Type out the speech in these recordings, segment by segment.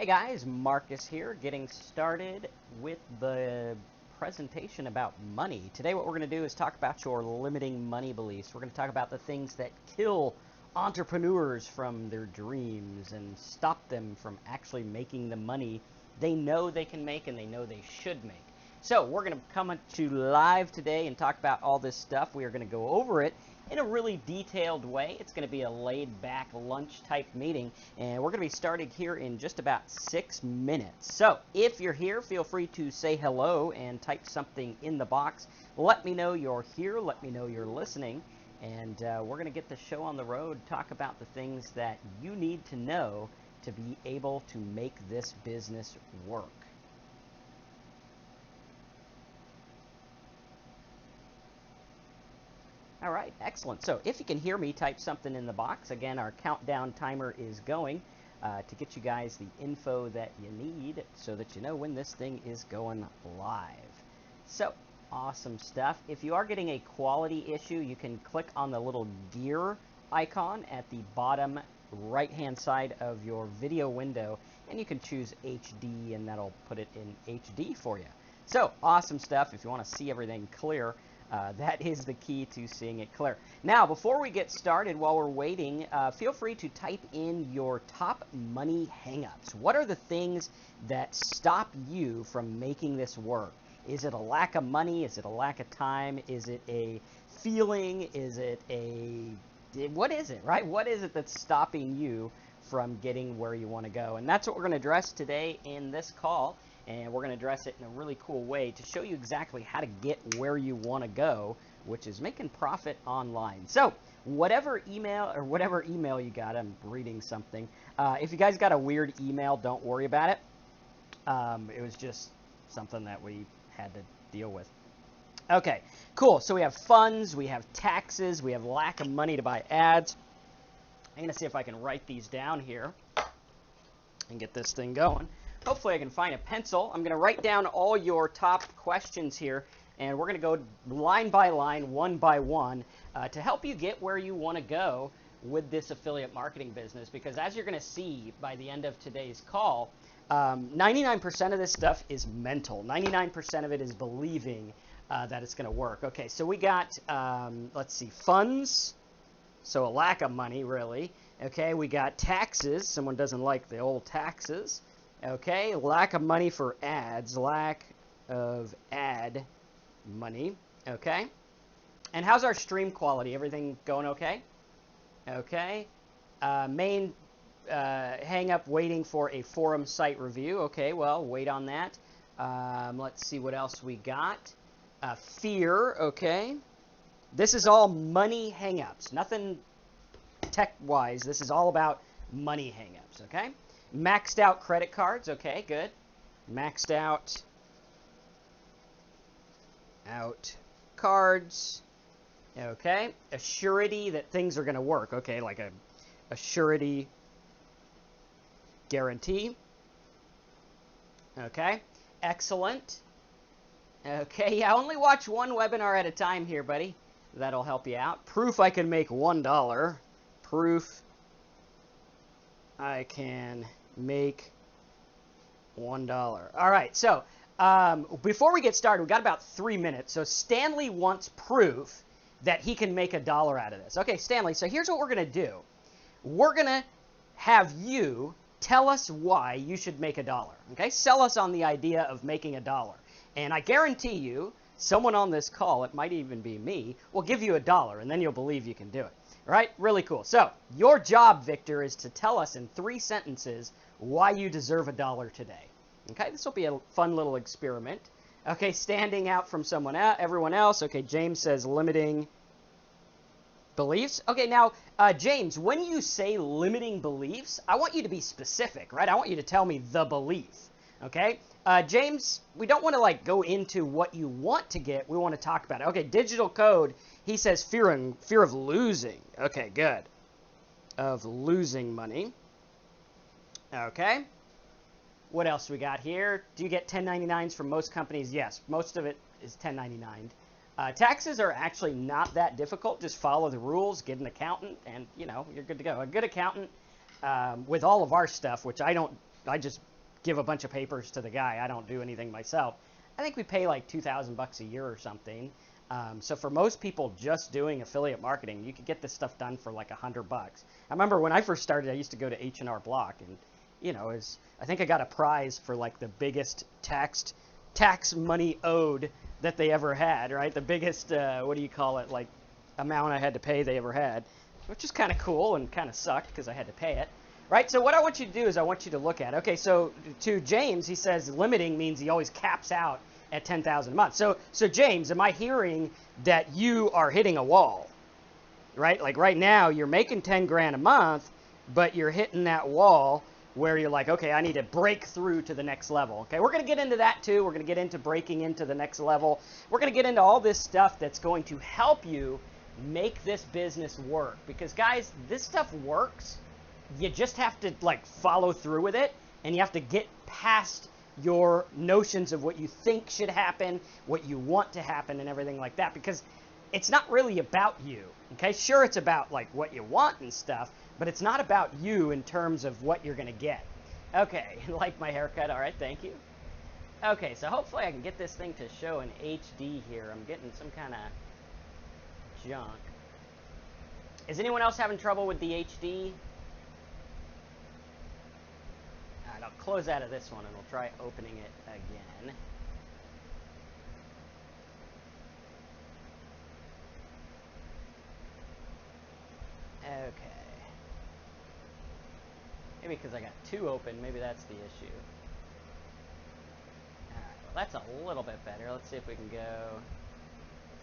Hey guys, Marcus here, getting started with the presentation about money. Today what we're going to do is talk about your limiting money beliefs. We're going to talk about the things that kill entrepreneurs from their dreams and stop them from actually making the money they know they can make and they know they should make. So we're going to come to live today and talk about all this stuff. We are going to go over it in a really detailed way. It's going to be a laid-back lunch-type meeting, and we're going to be starting here in just about 6 minutes. So if you're here, feel free to say hello and type something in the box. Let me know you're here. Let me know you're listening, and we're going to get the show on the road, talk about the things that you need to know to be able to make this business work. All right, excellent. So if you can hear me, type something in the box. Again, our countdown timer is going to get you guys the info that you need so that you know when this thing is going live. So, awesome stuff. If you are getting a quality issue, you can click on the little gear icon at the bottom right-hand side of your video window, and you can choose HD, and that'll put it in HD for you. So, awesome stuff. If you want to see everything clear, that is the key to seeing it clear. Now, before we get started, while we're waiting, feel free to type in your top money hangups. What are the things that stop you from making this work? Is it a lack of money? Is it a lack of time? Is it a feeling? Is it what is it, right? What is it that's stopping you from getting where you want to go? And that's what we're going to address today in this call. And we're going to address it in a really cool way to show you exactly how to get where you want to go, which is making profit online. So whatever email you got, I'm reading something. If you guys got a weird email, don't worry about it. It was just something that we had to deal with. Okay, cool. So we have funds, we have taxes, we have lack of money to buy ads. I'm going to see if I can write these down here and get this thing going. Hopefully I can find a pencil. I'm going to write down all your top questions here, and we're going to go line by line, one by one, to help you get where you want to go with this affiliate marketing business. Because as you're going to see by the end of today's call, 99% of this stuff is mental. 99% of it is believing that it's going to work. Okay, so we got, let's see, funds, so a lack of money, really. Okay, we got taxes. Someone doesn't like the old taxes. Okay, lack of money for ads, lack of ad money, okay? And how's our stream quality? Everything going okay? Okay. Main hang up waiting for a forum site review. Okay, well, wait on that. Let's see what else we got. Fear, okay. This is all money hang-ups, nothing tech-wise. This is all about money hang-ups, okay? Maxed out credit cards. Okay, good. Maxed out cards. Okay. A surety that things are going to work. Okay, like a surety guarantee. Okay. Excellent. Okay, yeah, only watch one webinar at a time here, buddy. That'll help you out. Proof I can make $1. Proof I can make $1. All right, so before we get started, we got about 3 minutes. So Stanley wants proof that he can make $1 out of this. Okay, Stanley, so here's what we're going to do. We're going to have you tell us why you should make $1. Okay, sell us on the idea of making $1. And I guarantee you, someone on this call, it might even be me, will give you $1, and then you'll believe you can do it. All right, really cool. So your job, Victor, is to tell us in 3 sentences why you deserve $1 today. Okay, this will be a fun little experiment. Okay, standing out from everyone else. Okay, James says limiting beliefs. Okay, now, James, when you say limiting beliefs, I want you to be specific, right? I want you to tell me the belief. Okay, James, we don't want to like go into what you want to get. We want to talk about it. Okay, digital code. He says fear of losing. Okay, good. Of losing money. Okay. What else we got here? Do you get 1099s from most companies? Yes, most of it is 1099. Taxes are actually not that difficult. Just follow the rules, get an accountant, and you know you're good to go. A good accountant with all of our stuff, which I just give a bunch of papers to the guy. I don't do anything myself. I think we pay like $2,000 a year or something. So for most people just doing affiliate marketing, you could get this stuff done for like $100. I remember when I first started, I used to go to H&R Block, and you know, I think I got a prize for like the biggest tax money owed that they ever had, right? The biggest, what do you call it, like amount I had to pay they ever had, which is kind of cool and kind of sucked because I had to pay it, right? So what I want you to do is I want you to look at, okay, so to James, he says limiting means he always caps out at 10,000 a month. So James, am I hearing that you are hitting a wall, right? Like right now you're making 10 grand a month, but you're hitting that wall where you're like, okay, I need to break through to the next level. Okay, we're going to get into that too. We're going to get into breaking into the next level. We're going to get into all this stuff that's going to help you make this business work. Because guys, this stuff works. You just have to like follow through with it, and you have to get past your notions of what you think should happen, what you want to happen, and everything like that, because it's not really about you. Okay, sure, it's about like what you want and stuff, but it's not about you in terms of what you're going to get. Okay, like my haircut. All right, thank you. Okay, so hopefully I can get this thing to show in HD here. I'm getting some kind of junk. Is anyone else having trouble with the HD? All right, I'll close out of this one and we'll try opening it again. Okay. Maybe because I got two open, maybe that's the issue. Alright, well that's a little bit better. Let's see if we can go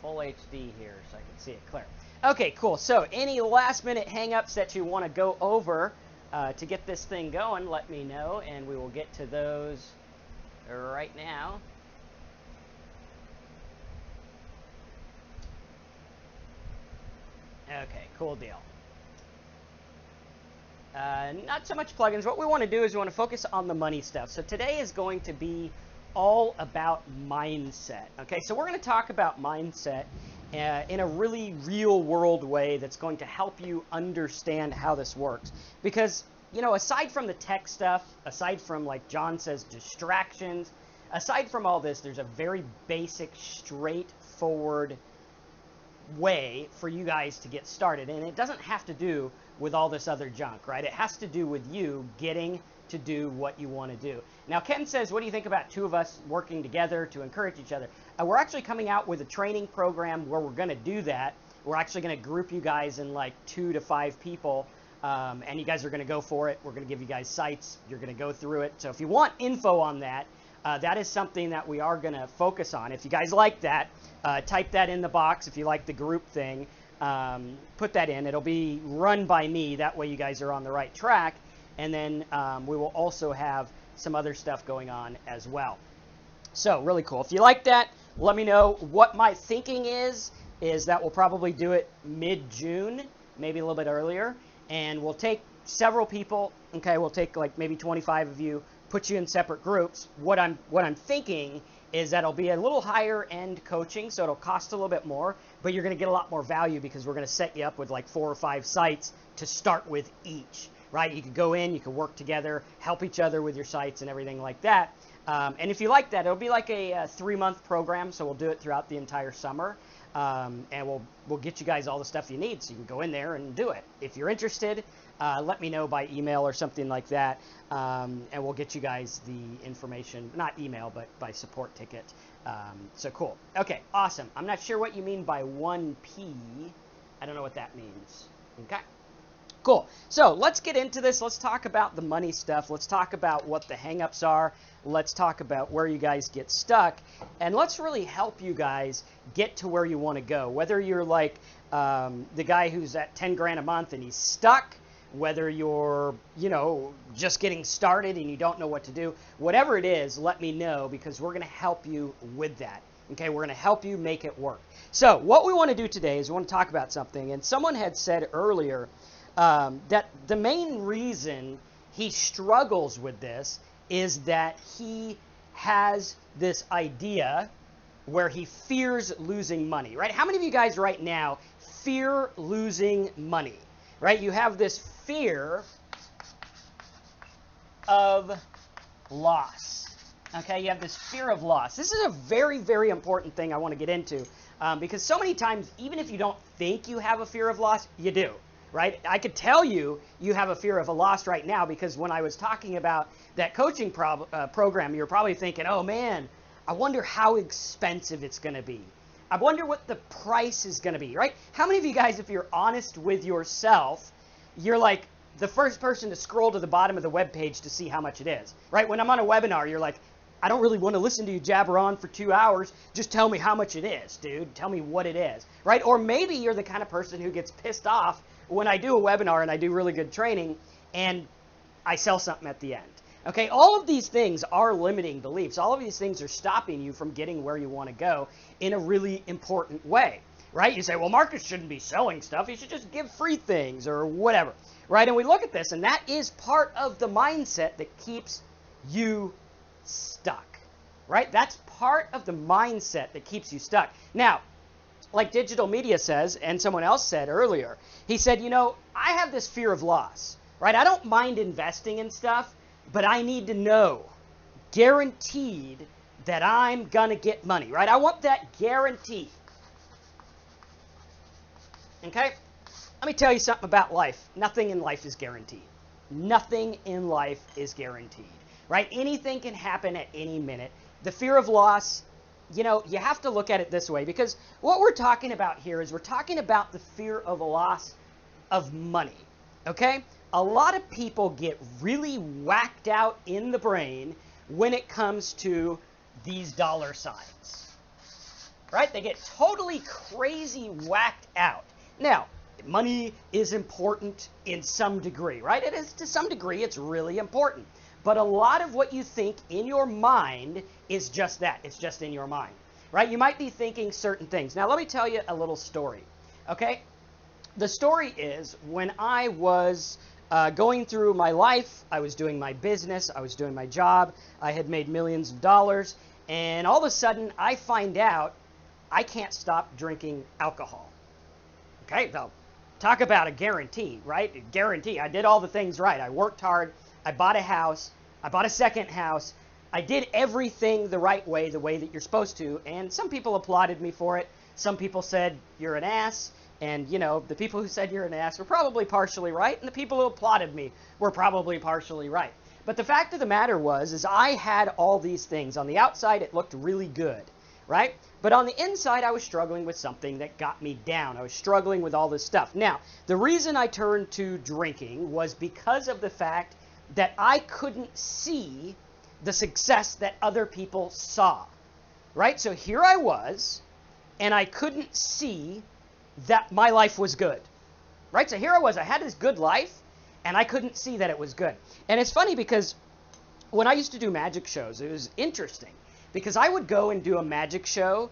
full HD here so I can see it clear. Okay, cool. So any last minute hang-ups that you want to go over to get this thing going, let me know, and we will get to those right now. Okay, cool deal. Not so much plugins. What we want to do is we want to focus on the money stuff. So today is going to be all about mindset. Okay, so we're going to talk about mindset in a really real world way that's going to help you understand how this works. Because, you know, aside from the tech stuff, aside from, like John says, distractions, aside from all this, there's a very basic, straightforward way for you guys to get started. And it doesn't have to do with all this other junk, right? It has to do with you getting to do what you want to do. Now, Ken says, what do you think about two of us working together to encourage each other? We're actually coming out with a training program where we're going to do that. We're actually going to group you guys in like 2 to 5 people, and you guys are going to go for it. We're going to give you guys sites. You're going to go through it. So if you want info on that, that is something that we are going to focus on. If you guys like that, type that in the box. If you like the group thing, put that in. It'll be run by me. That way you guys are on the right track. And then we will also have some other stuff going on as well. So really cool. If you like that, let me know. What my thinking is that we'll probably do it mid-June, maybe a little bit earlier. And we'll take several people. Okay, we'll take like maybe 25 of you, put you in separate groups. What I'm thinking is that it'll be a little higher end coaching, so it'll cost a little bit more, but you're going to get a lot more value because we're going to set you up with like 4 or 5 sites to start with each, right? You could go in, you could work together, help each other with your sites and everything like that. And if you like that, it'll be like a 3-month program, so we'll do it throughout the entire summer. And we'll get you guys all the stuff you need so you can go in there and do it. If you're interested, let me know by email or something like that, and we'll get you guys the information, not email, but by support ticket. So cool. Okay, awesome. I'm not sure what you mean by 1P. I don't know what that means. Okay. Cool. So let's get into this. Let's talk about the money stuff. Let's talk about what the hangups are. Let's talk about where you guys get stuck. And let's really help you guys get to where you want to go. Whether you're like the guy who's at 10 grand a month and he's stuck, whether you're, you know, just getting started and you don't know what to do, whatever it is, let me know because we're going to help you with that. Okay, we're going to help you make it work. So what we want to do today is we want to talk about something. And someone had said earlier that the main reason he struggles with this is that he has this idea where he fears losing money, right? How many of you guys right now fear losing money, right? You have this fear of loss. Okay, you have this fear of loss. This is a very, very important thing I want to get into because so many times, even if you don't think you have a fear of loss, you do, right? I could tell you have a fear of a loss right now because when I was talking about that coaching program, you're probably thinking, oh man, I wonder how expensive it's going to be. I wonder what the price is going to be, right? How many of you guys, if you're honest with yourself, you're like the first person to scroll to the bottom of the web page to see how much it is, right? When I'm on a webinar, you're like, I don't really want to listen to you jabber on for 2 hours. Just tell me how much it is, dude. Tell me what it is, right? Or maybe you're the kind of person who gets pissed off when I do a webinar and I do really good training and I sell something at the end. Okay, all of these things are limiting beliefs. All of these things are stopping you from getting where you want to go in a really important way, right? You say, well, Marcus shouldn't be selling stuff. He should just give free things or whatever, right? And we look at this, and that is part of the mindset that keeps you stuck, right? That's part of the mindset that keeps you stuck. Now, like Digital Media says, and someone else said earlier, he said, you know, I have this fear of loss, right? I don't mind investing in stuff, but I need to know, guaranteed, that I'm going to get money, right? I want that guarantee. Okay? Let me tell you something about life. Nothing in life is guaranteed. Nothing in life is guaranteed, right? Anything can happen at any minute. The fear of loss, you know, you have to look at it this way because what we're talking about here is we're talking about the fear of a loss of money, okay? A lot of people get really whacked out in the brain when it comes to these dollar signs, right? They get totally crazy whacked out. Now, money is important in some degree, right? It is to some degree, it's really important. But a lot of what you think in your mind is just that. It's just in your mind, right? You might be thinking certain things. Now, let me tell you a little story, okay? The story is when I was going through my life, I was doing my business, I was doing my job, I had made millions of dollars, and all of a sudden I find out I can't stop drinking alcohol. Okay, so talk about a guarantee, right? A guarantee. I did all the things right. I worked hard. I bought a house. I bought a second house. I did everything the right way, the way that you're supposed to. And some people applauded me for it. Some people said, you're an ass. And, you know, the people who said you're an ass were probably partially right. And the people who applauded me were probably partially right. But the fact of the matter is I had all these things. On the outside, it looked really good, right? But on the inside, I was struggling with something that got me down. I was struggling with all this stuff. Now, the reason I turned to drinking was because of the fact that I couldn't see the success that other people saw, right? So here I was, and I couldn't see that my life was good, right? So here I was, I had this good life, and I couldn't see that it was good. And it's funny because when I used to do magic shows, it was interesting because I would go and do a magic show.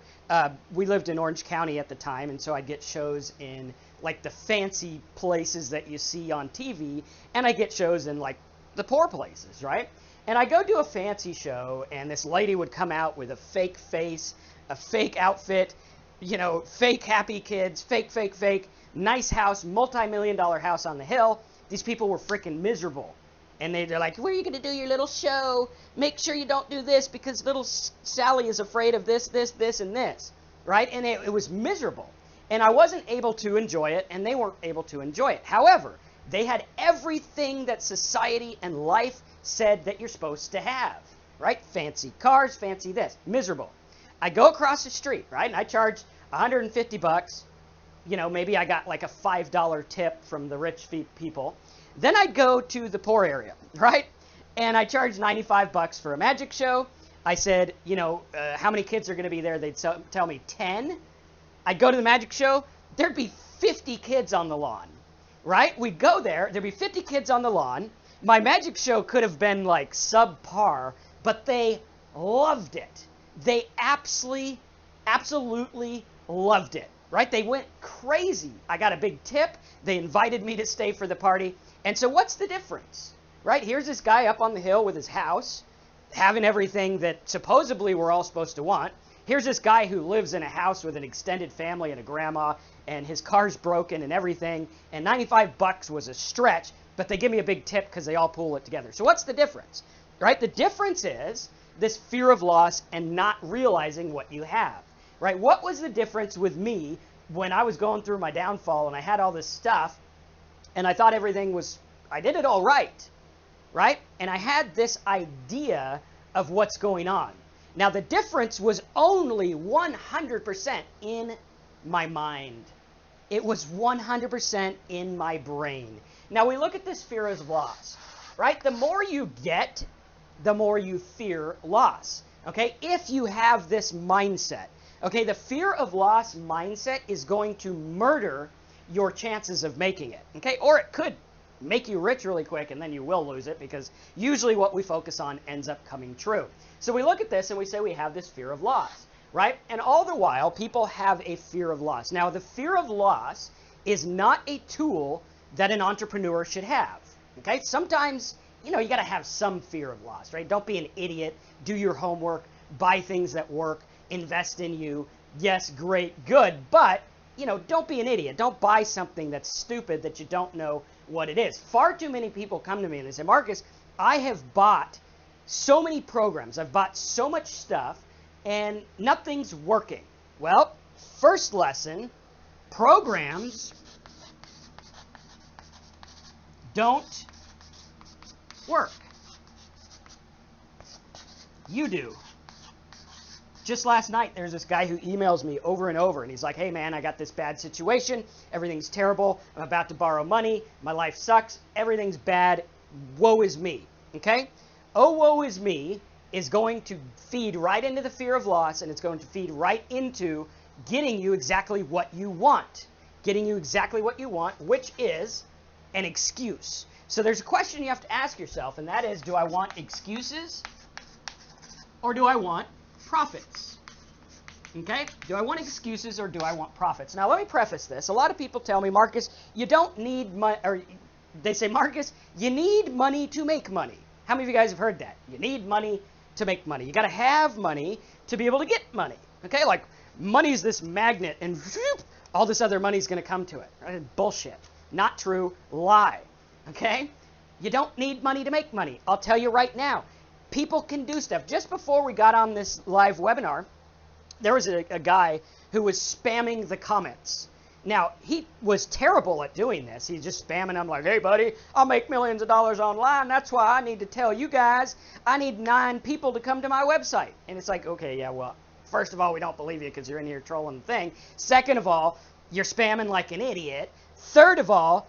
We lived in Orange County at the time, and so I'd get shows in like the fancy places that you see on TV, and I get shows in like the poor places, right? And I go do a fancy show, and this lady would come out with a fake face, a fake outfit, you know, fake happy kids, fake, nice house, multi-million-dollar house on the hill. These people were freaking miserable. And they're like, where are you going to do your little show? Make sure you don't do this because little Sally is afraid of this, and this, right? And it was miserable. And I wasn't able to enjoy it, and they weren't able to enjoy it. However, they had everything that society and life said that you're supposed to have, right? Fancy cars, fancy this, miserable. I go across the street, right? And I charge $150. You know, maybe I got like a $5 tip from the rich people. Then I'd go to the poor area, right? And I charged $95 for a magic show. I said, you know, how many kids are going to be there? They'd tell me 10. I'd go to the magic show. There'd be 50 kids on the lawn, right? We'd go there. There'd be 50 kids on the lawn. My magic show could have been like subpar, but they loved it. They absolutely loved it, right? They went crazy. I got a big tip. They invited me to stay for the party. And so what's the difference, right? Here's this guy up on the hill with his house, having everything that supposedly we're all supposed to want. Here's this guy who lives in a house with an extended family and a grandma, and his car's broken and everything, and $95 was a stretch, but they give me a big tip because they all pool it together. So what's the difference? right? The difference is this fear of loss and not realizing what you have, right? What was the difference with me when I was going through my downfall and I had all this stuff and I thought everything was, I did it all right, right? And I had this idea of what's going on. Now, the difference was only 100% in my mind. It was 100% in my brain. Now, we look at this fear of loss, right? The more you get, the more you fear loss, okay? If you have this mindset, okay, the fear of loss mindset is going to murder your chances of making it, okay? Or it could make you rich really quick and then you will lose it because usually what we focus on ends up coming true. So we look at this and we say we have this fear of loss, right? And all the while, people have a fear of loss. Now, the fear of loss is not a tool that an entrepreneur should have, okay? Sometimes, you know, you got to have some fear of loss, right? Don't be an idiot. Do your homework. Buy things that work. Invest in you. Yes, great, good. But, you know, don't be an idiot. Don't buy something that's stupid that you don't know what it is. Far too many people come to me and they say, Marcus, I have bought so many programs. I've bought so much stuff and nothing's working. Well, first lesson, programs don't work. You do. Just last night, there's this guy who emails me over and over, and he's like, hey, man, I got this bad situation. Everything's terrible. I'm about to borrow money. My life sucks. Everything's bad. Woe is me, okay? Oh, woe is me is going to feed right into the fear of loss, and it's going to feed right into getting you exactly what you want. Getting you exactly what you want, which is an excuse. So there's a question you have to ask yourself, and that is, do I want excuses or do I want profits? Okay? Do I want excuses or do I want profits? Now, let me preface this. A lot of people tell me, Marcus, you don't need money, or they say, Marcus, you need money to make money. How many of you guys have heard that? You need money to make money. You got to have money to be able to get money. Okay? Like, money's this magnet and whoop, all this other money's going to come to it. Right? Bullshit. Not true. Lie. Okay? You don't need money to make money. I'll tell you right now. People can do stuff. Just before we got on this live webinar, there was a guy who was spamming the comments. Now, he was terrible at doing this. He's just spamming them like, hey, buddy, I'll make millions of dollars online. That's why I need to tell you guys I need 9 people to come to my website. And it's like, okay, yeah, well, first of all, we don't believe you because you're in here trolling the thing. Second of all, you're spamming like an idiot. Third of all,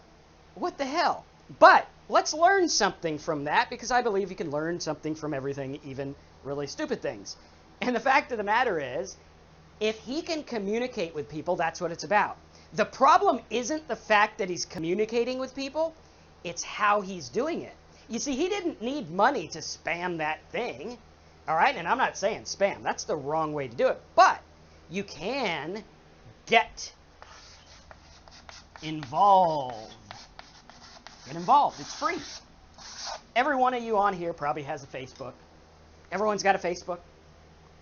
what the hell? But let's learn something from that because I believe you can learn something from everything, even really stupid things. And the fact of the matter is, if he can communicate with people, that's what it's about. The problem isn't the fact that he's communicating with people, it's how he's doing it. You see, he didn't need money to spam that thing, all right? And I'm not saying spam. That's the wrong way to do it. But you can get involved. Get involved. It's free. Every one of you on here probably has a Facebook. Everyone's got a Facebook.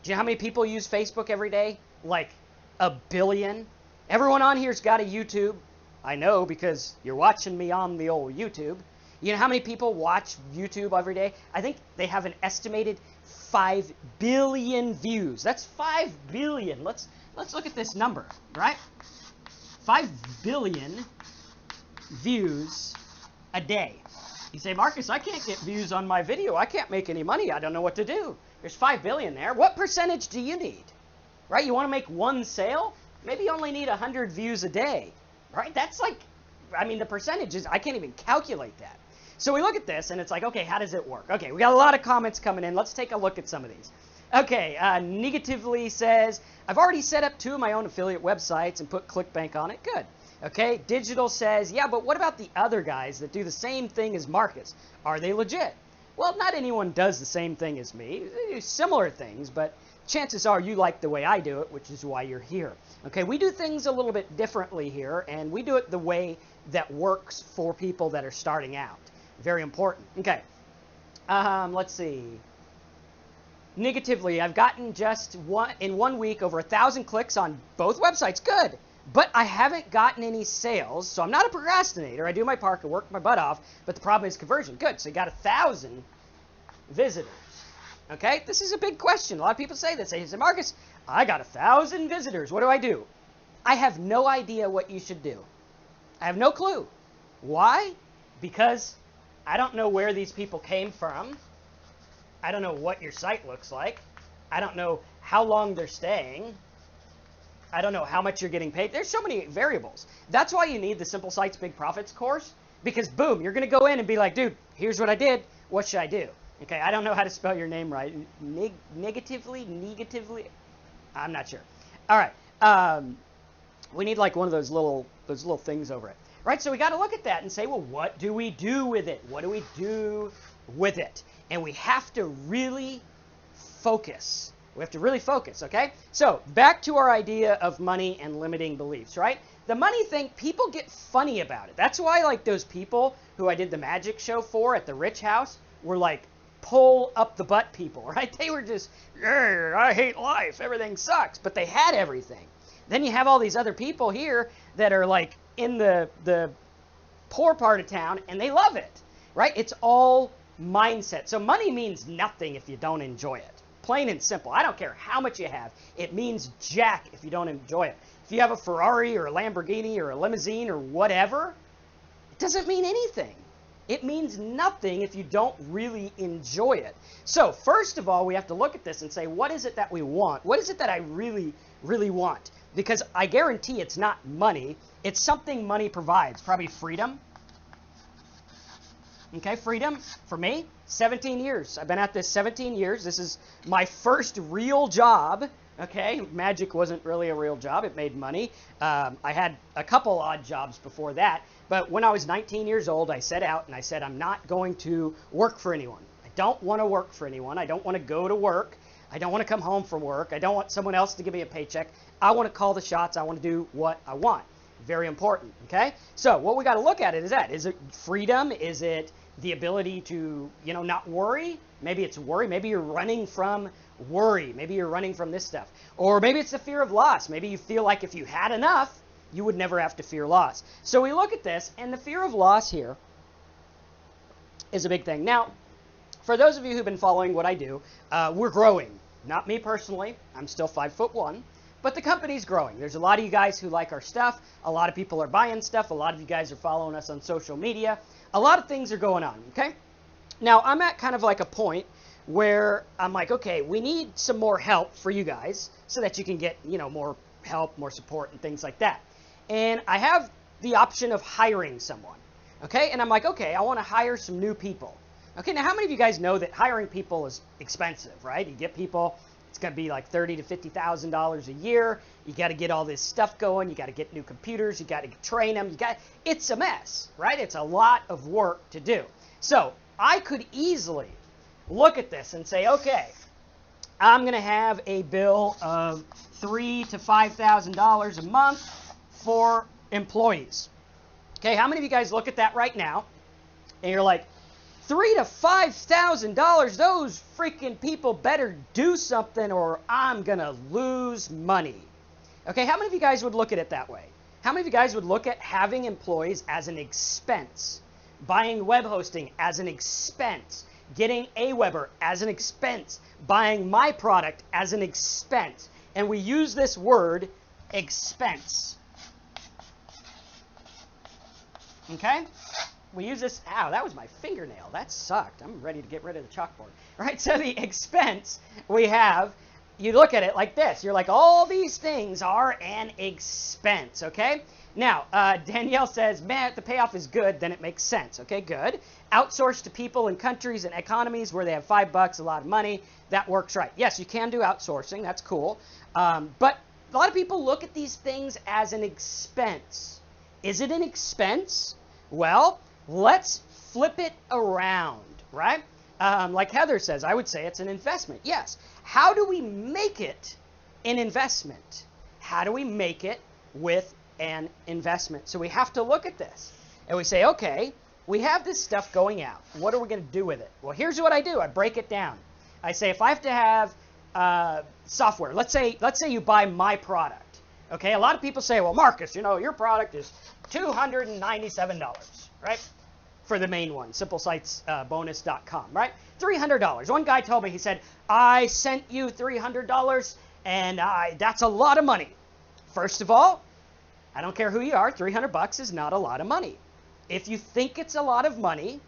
Do you know how many people use Facebook every day? Like 1 billion. Everyone on here's got a YouTube. I know because you're watching me on the old YouTube. You know how many people watch YouTube every day? I think they have an estimated 5 billion views. That's 5 billion. Let's look at this number, right? 5 billion views a day. You say, Marcus, I can't get views on my video. I can't make any money. I don't know what to do. There's 5 billion there. What percentage do you need? Right? You want to make one sale? Maybe you only need 100 views a day. Right? That's like, I mean, the percentages, I can't even calculate that. So we look at this and it's like, okay, how does it work? Okay, we got a lot of comments coming in. Let's take a look at some of these. Okay, negatively says, I've already set up 2 of my own affiliate websites and put ClickBank on it. Good. Okay, Digital says, yeah, but what about the other guys that do the same thing as Marcus? Are they legit? Well, not anyone does the same thing as me. They do similar things, but chances are you like the way I do it, which is why you're here. Okay, we do things a little bit differently here, and we do it the way that works for people that are starting out. Very important. Okay, let's see. Negatively, I've gotten just in 1 week over 1,000 clicks on both websites. Good. But I haven't gotten any sales, so I'm not a procrastinator. I do my part, I work my butt off, but the problem is conversion. Good, so you got 1,000 visitors? Okay, this is a big question. A lot of people say this. They say, Marcus, I got 1,000 visitors. What do I do? I have no idea what you should do. I have no clue. Why? Because I don't know where these people came from. I don't know what your site looks like. I don't know how long they're staying. I don't know how much you're getting paid. There's so many variables. That's why you need the Simple Sites, Big Profits course, because boom, you're going to go in and be like, dude, here's what I did. What should I do? Okay, I don't know how to spell your name right. Negatively? I'm not sure. All right. We need like one of those little things over it. Right, so we got to look at that and say, well, what do we do with it? What do we do with it? And we have to really focus. We have to really focus, okay? So back to our idea of money and limiting beliefs, right? The money thing, people get funny about it. That's why like those people who I did the magic show for at the Rich House were like pull up the butt people, right? They were just, yeah, I hate life. Everything sucks. But they had everything. Then you have all these other people here that are like in the poor part of town and they love it, right? It's all mindset. So money means nothing if you don't enjoy it. Plain and simple. I don't care how much you have. It means jack if you don't enjoy it. If you have a Ferrari or a Lamborghini or a limousine or whatever, it doesn't mean anything. It means nothing if you don't really enjoy it. So first of all, we have to look at this and say, what is it that we want? What is it that I really, really want? Because I guarantee it's not money. It's something money provides. Probably freedom. Okay, freedom for me, 17 years. I've been at this 17 years. This is my first real job. Okay, magic wasn't really a real job. It made money. I had a couple odd jobs before that. But when I was 19 years old, I set out and I said, I'm not going to work for anyone. I don't want to work for anyone. I don't want to go to work. I don't want to come home from work. I don't want someone else to give me a paycheck. I want to call the shots. I want to do what I want. Very important, okay? So what we got to look at is that. Is it freedom? Is it the ability to, not worry? Maybe it's worry. Maybe you're running from worry. Maybe you're running from this stuff. Or maybe it's the fear of loss. Maybe you feel like if you had enough, you would never have to fear loss. So we look at this, and the fear of loss here is a big thing. Now, for those of you who've been following what I do, we're growing. Not me personally. I'm still 5'1", but the company's growing. There's a lot of you guys who like our stuff. A lot of people are buying stuff. A lot of you guys are following us on social media. A lot of things are going on, okay? Now, I'm at kind of like a point where I'm like, okay, we need some more help for you guys so that you can get, more help, more support, and things like that. And I have the option of hiring someone, okay? And I'm like, okay, I want to hire some new people. Okay, now how many of you guys know that hiring people is expensive, right? You get people, it's going to be like $30,000 to $50,000 a year. You got to get all this stuff going. You got to get new computers. You got to train them. It's a mess, right? It's a lot of work to do. So I could easily look at this and say, okay, I'm going to have a bill of $3,000 to $5,000 a month for employees. Okay, how many of you guys look at that right now and you're like, $3,000 to $5,000, those freaking people better do something or I'm going to lose money. Okay, how many of you guys would look at it that way? How many of you guys would look at having employees as an expense? Buying web hosting as an expense? Getting Aweber as an expense? Buying my product as an expense? And we use this word, expense. Okay? We use this, ow, that was my fingernail. That sucked. I'm ready to get rid of the chalkboard. All right, so the expense we have, you look at it like this. You're like, all these things are an expense, okay? Now, Danielle says, man, if the payoff is good, then it makes sense. Okay, good. Outsource to people in countries and economies where they have $5, a lot of money. That works right. Yes, you can do outsourcing. That's cool. But a lot of people look at these things as an expense. Is it an expense? Well, let's flip it around, right? Like Heather says, I would say it's an investment. Yes. How do we make it an investment? How do we make it with an investment? So we have to look at this and we say, okay, we have this stuff going out. What are we going to do with it? Well, here's what I do. I break it down. I say, if I have to have software, let's say you buy my product. Okay, a lot of people say, well, Marcus, your product is $297, right? For the main one, simplesitesbonus.com, right? $300. One guy told me, he said, I sent you $300 and that's a lot of money. First of all, I don't care who you are, 300 bucks is not a lot of money. If you think it's a lot of money,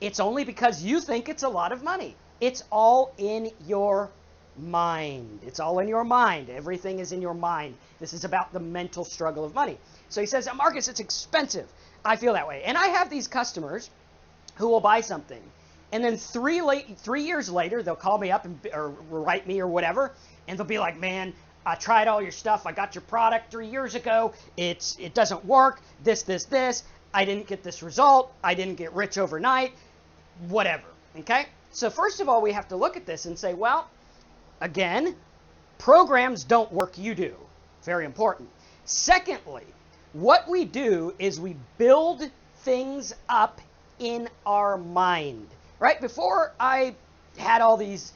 it's only because you think it's a lot of money. It's all in your mind. It's all in your mind. Everything is in your mind. This is about the mental struggle of money. So he says, Marcus, it's expensive. I feel that way. And I have these customers who will buy something. And then 3 years later, they'll call me up or write me or whatever. And they'll be like, man, I tried all your stuff. I got your product 3 years ago. It doesn't work. This. I didn't get this result. I didn't get rich overnight. Whatever. Okay? So first of all, we have to look at this and say, well, again, programs don't work, you do. Very important. Secondly, what we do is we build things up in our mind, right? Before I had all these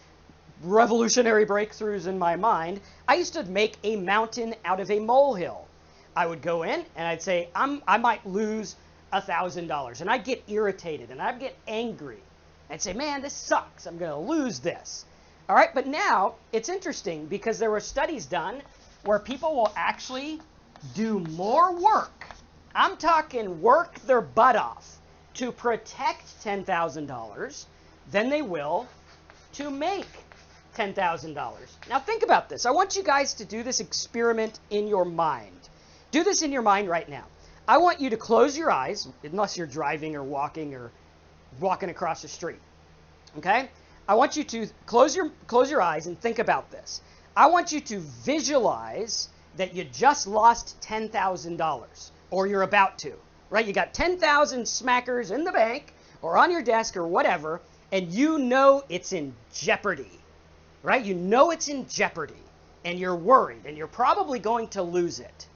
revolutionary breakthroughs in my mind, I used to make a mountain out of a molehill. I would go in and I'd say, I might lose $1,000, and I'd get irritated and I'd get angry. I'd say, man, this sucks. I'm going to lose this. All right, but now it's interesting because there were studies done where people will actually do more work. I'm talking work their butt off to protect $10,000 than they will to make $10,000. Now think about this. I want you guys to do this experiment in your mind. Do this in your mind right now. I want you to close your eyes, unless you're driving or walking across the street. Okay? I want you to close your eyes and think about this. I want you to visualize that you just lost $10,000, or you're about to, right? You got 10,000 smackers in the bank or on your desk or whatever, and you know it's in jeopardy, right? You know it's in jeopardy, and you're worried, and you're probably going to lose it.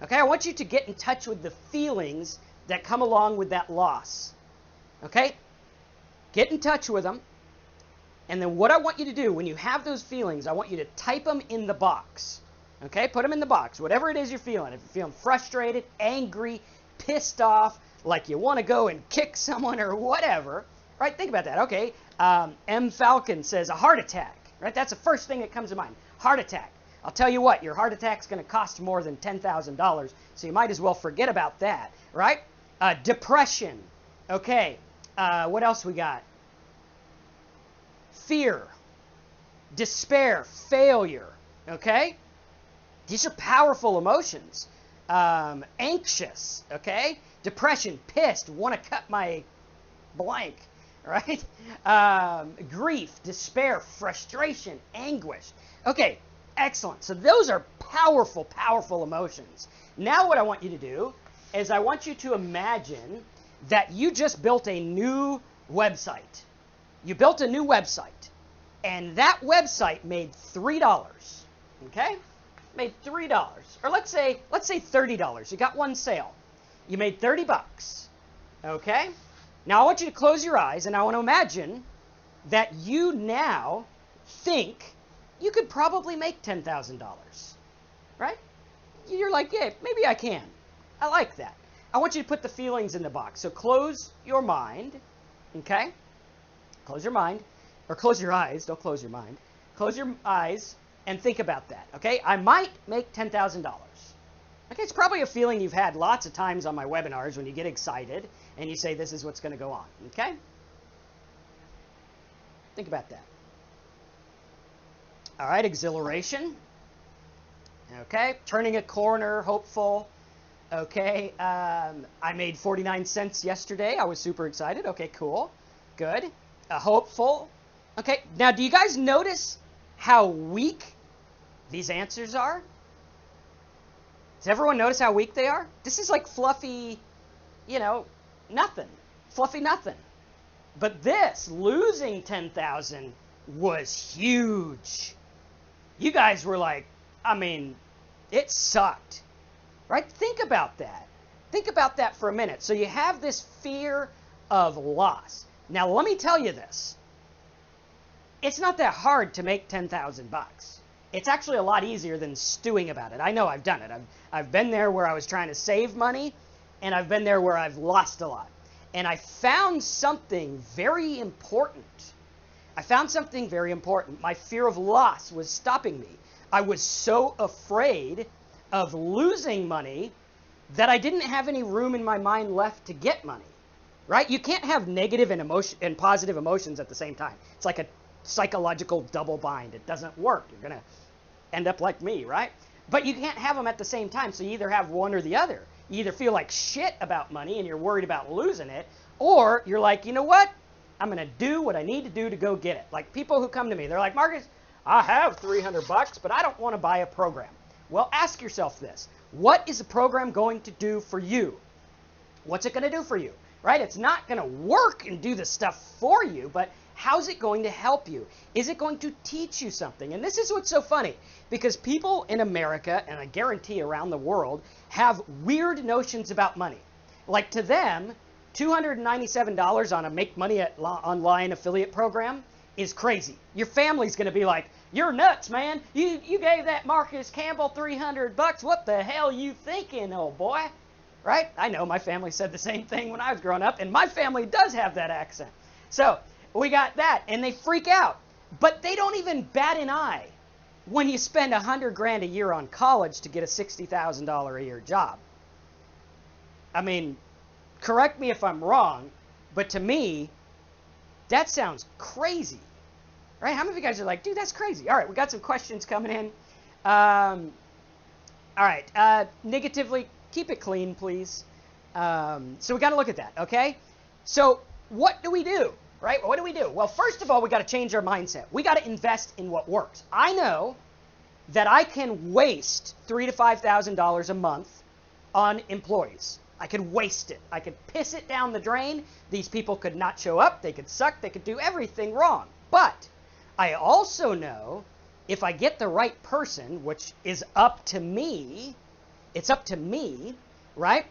Okay, I want you to get in touch with the feelings that come along with that loss. Okay? Get in touch with them. And then what I want you to do, when you have those feelings, I want you to type them in the box. Okay? Put them in the box. Whatever it is you're feeling. If you're feeling frustrated, angry, pissed off, like you want to go and kick someone or whatever, right? Think about that. Okay. M. Falcon says a heart attack, right? That's the first thing that comes to mind. Heart attack. I'll tell you what, your heart attack's going to cost more than $10,000, so you might as well forget about that, right? Depression. Okay. What else we got? Fear, despair, failure. Okay? These are powerful emotions. Anxious. Okay? Depression, pissed, want to cut my blank. Right? Grief, despair, frustration, anguish. Okay. Excellent. So those are powerful, powerful emotions. Now what I want you to do is I want you to imagine that you just built a new website. You built a new website, and that website made $3. Okay? Made $3. Or let's say $30. You got one sale. You made 30 bucks. Okay? Now I want you to close your eyes, and I want to imagine that you now think you could probably make $10,000, right? You're like, yeah, maybe I can. I like that. I want you to put the feelings in the box. So close your mind, okay? Close your mind, or close your eyes. Don't close your mind. Close your eyes and think about that, okay? I might make $10,000. Okay, it's probably a feeling you've had lots of times on my webinars when you get excited and you say this is what's going to go on, okay? Think about that. All right, exhilaration. Okay, turning a corner, hopeful. Okay, I made 49 cents yesterday. I was super excited. Okay, cool. Good. Hopeful. Okay, now do you guys notice how weak these answers are? Does everyone notice how weak they are? This is like fluffy, nothing. Fluffy nothing. But this, losing 10,000, was huge. You guys were like, it sucked, right? Think about that. Think about that for a minute. So you have this fear of loss. Now, let me tell you this. It's not that hard to make 10,000 bucks. It's actually a lot easier than stewing about it. I know I've done it. I've been there where I was trying to save money, and I've been there where I've lost a lot. And I found something very important. I found something very important. My fear of loss was stopping me. I was so afraid of losing money that I didn't have any room in my mind left to get money, right? You can't have negative and positive emotions at the same time. It's like a psychological double bind. It doesn't work. You're going to end up like me, right? But you can't have them at the same time, so you either have one or the other. You either feel like shit about money and you're worried about losing it, or you're like, you know what? I'm going to do what I need to do to go get it. Like people who come to me, they're like, Marcus, I have $300, but I don't want to buy a program. Well, ask yourself this. What is a program going to do for you? What's it going to do for you, right? It's not going to work and do the stuff for you, but how's it going to help you? Is it going to teach you something? And this is what's so funny, because people in America, and I guarantee around the world, have weird notions about money. Like to them, $297 on a make money online affiliate program is crazy. Your family's going to be like, you're nuts, man. You gave that Marcus Campbell $300. What the hell you thinking, old boy? Right? I know my family said the same thing when I was growing up, and my family does have that accent. So we got that, and they freak out. But they don't even bat an eye when you spend $100,000 a year on college to get a $60,000 a year job. I mean, correct me if I'm wrong, but to me, that sounds crazy. Right? How many of you guys are like, dude, that's crazy? All right, we got some questions coming in. All right, negatively, keep it clean, please. So we got to look at that, okay? So what do we do, right? What do we do? Well, first of all, we got to change our mindset. We got to invest in what works. I know that I can waste $3,000 to $5,000 a month on employees. I could waste it. I could piss it down the drain. These people could not show up. They could suck. They could do everything wrong. But I also know if I get the right person, which is up to me, it's up to me, right?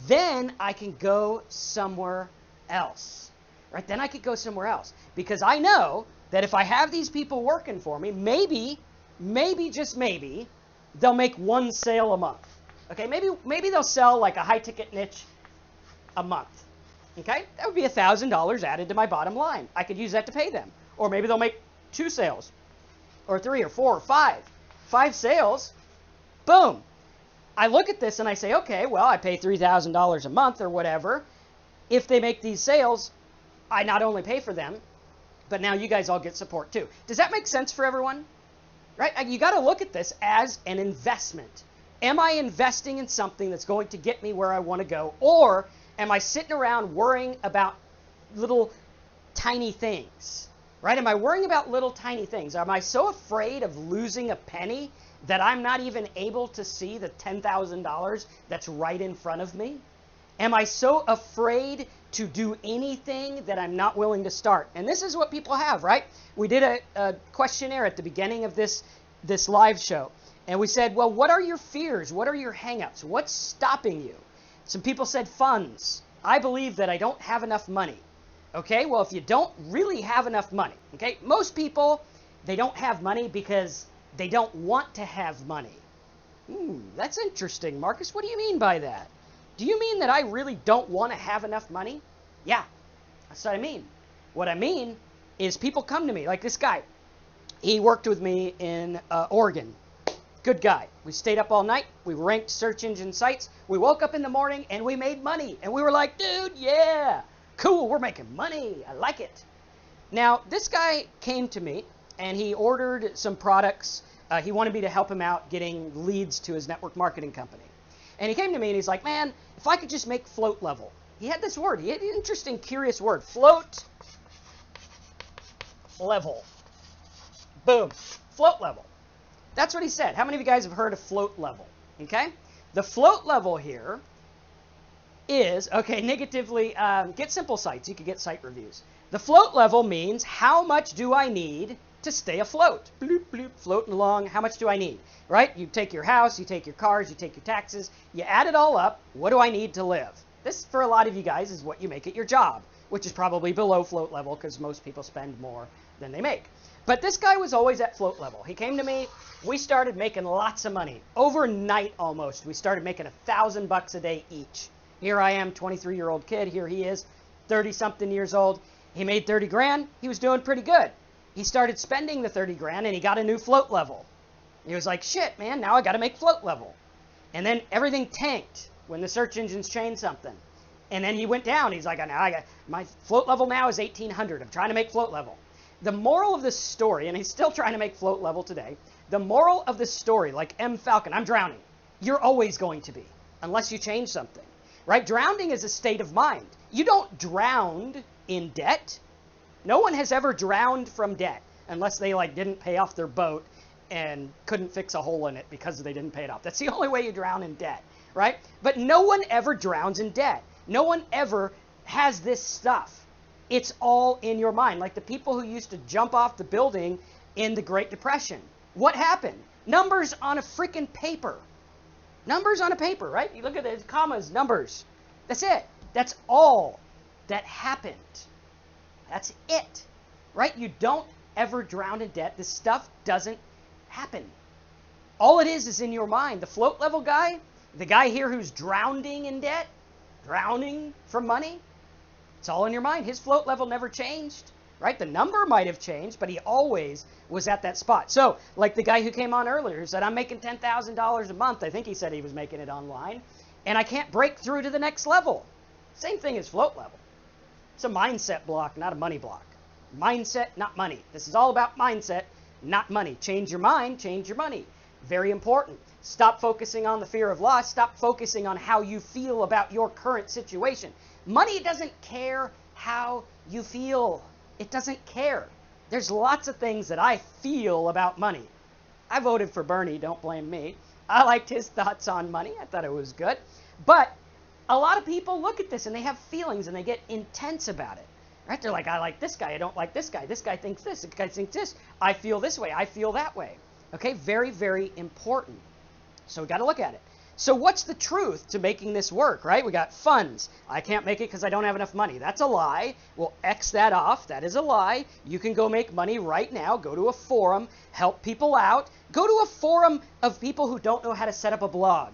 Then I can go somewhere else, right? Then I could go somewhere else because I know that if I have these people working for me, maybe, just maybe, they'll make one sale a month. Okay, maybe they'll sell like a high-ticket niche a month. Okay, that would be $1,000 added to my bottom line. I could use that to pay them. Or maybe they'll make 2 sales, or 3 or 4 or 5. 5 sales, boom. I look at this and I say, okay, well, I pay $3,000 a month or whatever. If they make these sales, I not only pay for them, but now you guys all get support too. Does that make sense for everyone? Right? You got to look at this as an investment. Am I investing in something that's going to get me where I want to go? Or am I sitting around worrying about little tiny things? Right? Am I worrying about little tiny things? Am I so afraid of losing a penny that I'm not even able to see the $10,000 that's right in front of me? Am I so afraid to do anything that I'm not willing to start? And this is what people have, right? We did a questionnaire at the beginning of this live show. And we said, well, what are your fears? What are your hang-ups? What's stopping you? Some people said funds. I believe that I don't have enough money. Okay, well, if you don't really have enough money, okay, most people, they don't have money because they don't want to have money. That's interesting, Marcus. What do you mean by that? Do you mean that I really don't want to have enough money? Yeah, that's what I mean. What I mean is people come to me, like this guy. He worked with me in Oregon. Good guy. We stayed up all night. We ranked search engine sites. We woke up in the morning and we made money. And we were like, dude, yeah, cool, we're making money. I like it. Now, this guy came to me and he ordered some products. He wanted me to help him out getting leads to his network marketing company. And he came to me and he's like, man, if I could just make float level. He had this word. He had an interesting, curious word. Float level. Boom. Float level. That's what he said. How many of you guys have heard of float level? Okay? The float level here is, okay, negatively, get simple sites. You could get site reviews. The float level means how much do I need to stay afloat? Bloop, bloop, floating along. How much do I need? Right? You take your house, you take your cars, you take your taxes, you add it all up. What do I need to live? This, for a lot of you guys, is what you make at your job, which is probably below float level because most people spend more than they make. But this guy was always at float level. He came to me. We started making lots of money. Overnight almost. We started making $1,000 a day each. Here I am, 23-year-old kid. Here he is, 30-something years old. He made 30 grand. He was doing pretty good. he started spending the 30 grand and he got a new float level. He was like, shit, man, now I got to make float level. And then everything tanked when the search engines changed something. And then he went down. He's like, now I got my float level now is 1800. I'm trying to make float level. The moral of this story, and he's still trying to make float level today. The moral of this story, like M. Falcon, I'm drowning. You're always going to be, unless you change something, right? Drowning is a state of mind. You don't drown in debt. No one has ever drowned from debt unless they like didn't pay off their boat and couldn't fix a hole in it because they didn't pay it off. That's the only way you drown in debt, right? But no one ever drowns in debt. No one ever has this stuff. It's all in your mind. Like the people who used to jump off the building in the Great Depression. What happened? Numbers on a freaking paper. Numbers on a paper, right? You look at the commas, numbers. That's it. That's all that happened. That's it, right? You don't ever drown in debt. This stuff doesn't happen. All it is in your mind. The float level guy, the guy here who's drowning in debt, drowning from money, it's all in your mind. His float level never changed, right? The number might have changed, but he always was at that spot. So, like the guy who came on earlier who said, I'm making $10,000 a month. I think he said he was making it online, and I can't break through to the next level. Same thing as float level. It's a mindset block, not a money block. Mindset, not money. This is all about mindset, not money. Change your mind, change your money. Very important. Stop focusing on the fear of loss. Stop focusing on how you feel about your current situation. Money doesn't care how you feel. It doesn't care. There's lots of things that I feel about money. I voted for Bernie, don't blame me. I liked his thoughts on money. I thought it was good. But a lot of people look at this and they have feelings and they get intense about it. Right? They're like, I like this guy. I don't like this guy. This guy thinks this. This guy thinks this. I feel this way. I feel that way. Okay? Very, very important. So we got to look at it. So what's the truth to making this work, right? We got funds. I can't make it because I don't have enough money. That's a lie. We'll X that off. That is a lie. You can go make money right now. Go to a forum. Help people out. Go to a forum of people who don't know how to set up a blog.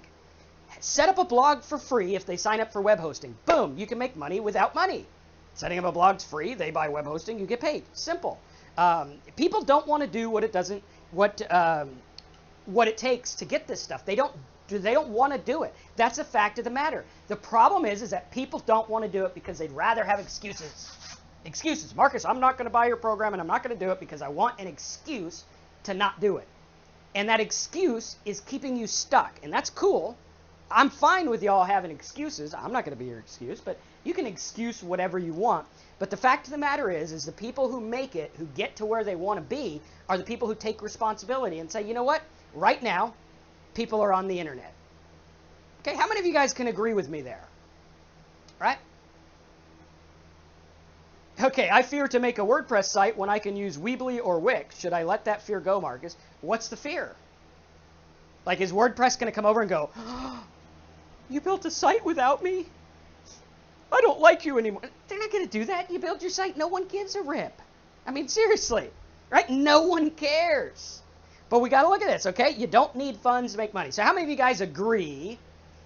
Set up a blog for free if they sign up for web hosting. Boom, you can make money without money. Setting up a blog's free. They buy web hosting. You get paid. Simple. People don't want to do what it takes to get this stuff. They don't want to do it. That's a fact of the matter. The problem is that people don't want to do it because they'd rather have excuses. Excuses. Marcus, I'm not going to buy your program and I'm not going to do it because I want an excuse to not do it. And that excuse is keeping you stuck. And that's cool. I'm fine with y'all having excuses. I'm not going to be your excuse, but you can excuse whatever you want. But the fact of the matter is the people who make it, who get to where they want to be, are the people who take responsibility and say, you know what? Right now, people are on the internet. Okay, how many of you guys can agree with me there? Right? Okay, I fear to make a WordPress site when I can use Weebly or Wix. Should I let that fear go, Marcus? What's the fear? Like, is WordPress going to come over and go, oh, you built a site without me? I don't like you anymore. They're not going to do that. You build your site. No one gives a rip. I mean, seriously. Right? No one cares. But we got to look at this, okay? You don't need funds to make money. So how many of you guys agree,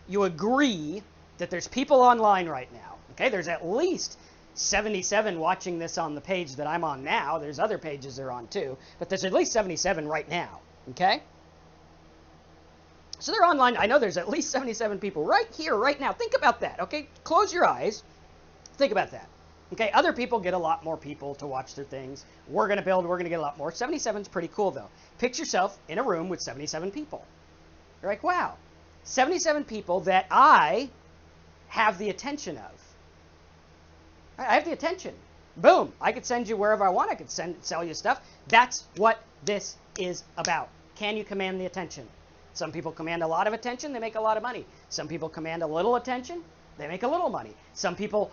you agree that there's people online right now? Okay, there's at least 77 watching this on the page that I'm on now. There's other pages they're on too. But there's at least 77 right now, okay? So they're online. I know there's at least 77 people right here, right now. Think about that, okay? Close your eyes. Think about that. Okay, other people get a lot more people to watch their things. We're going to build, we're going to get a lot more. 77 is pretty cool, though. Picture yourself in a room with 77 people. You're like, wow, 77 people that I have the attention of. I have the attention. Boom, I could send you wherever I want. I could sell you stuff. That's what this is about. Can you command the attention? Some people command a lot of attention, they make a lot of money. Some people command a little attention, they make a little money. Some people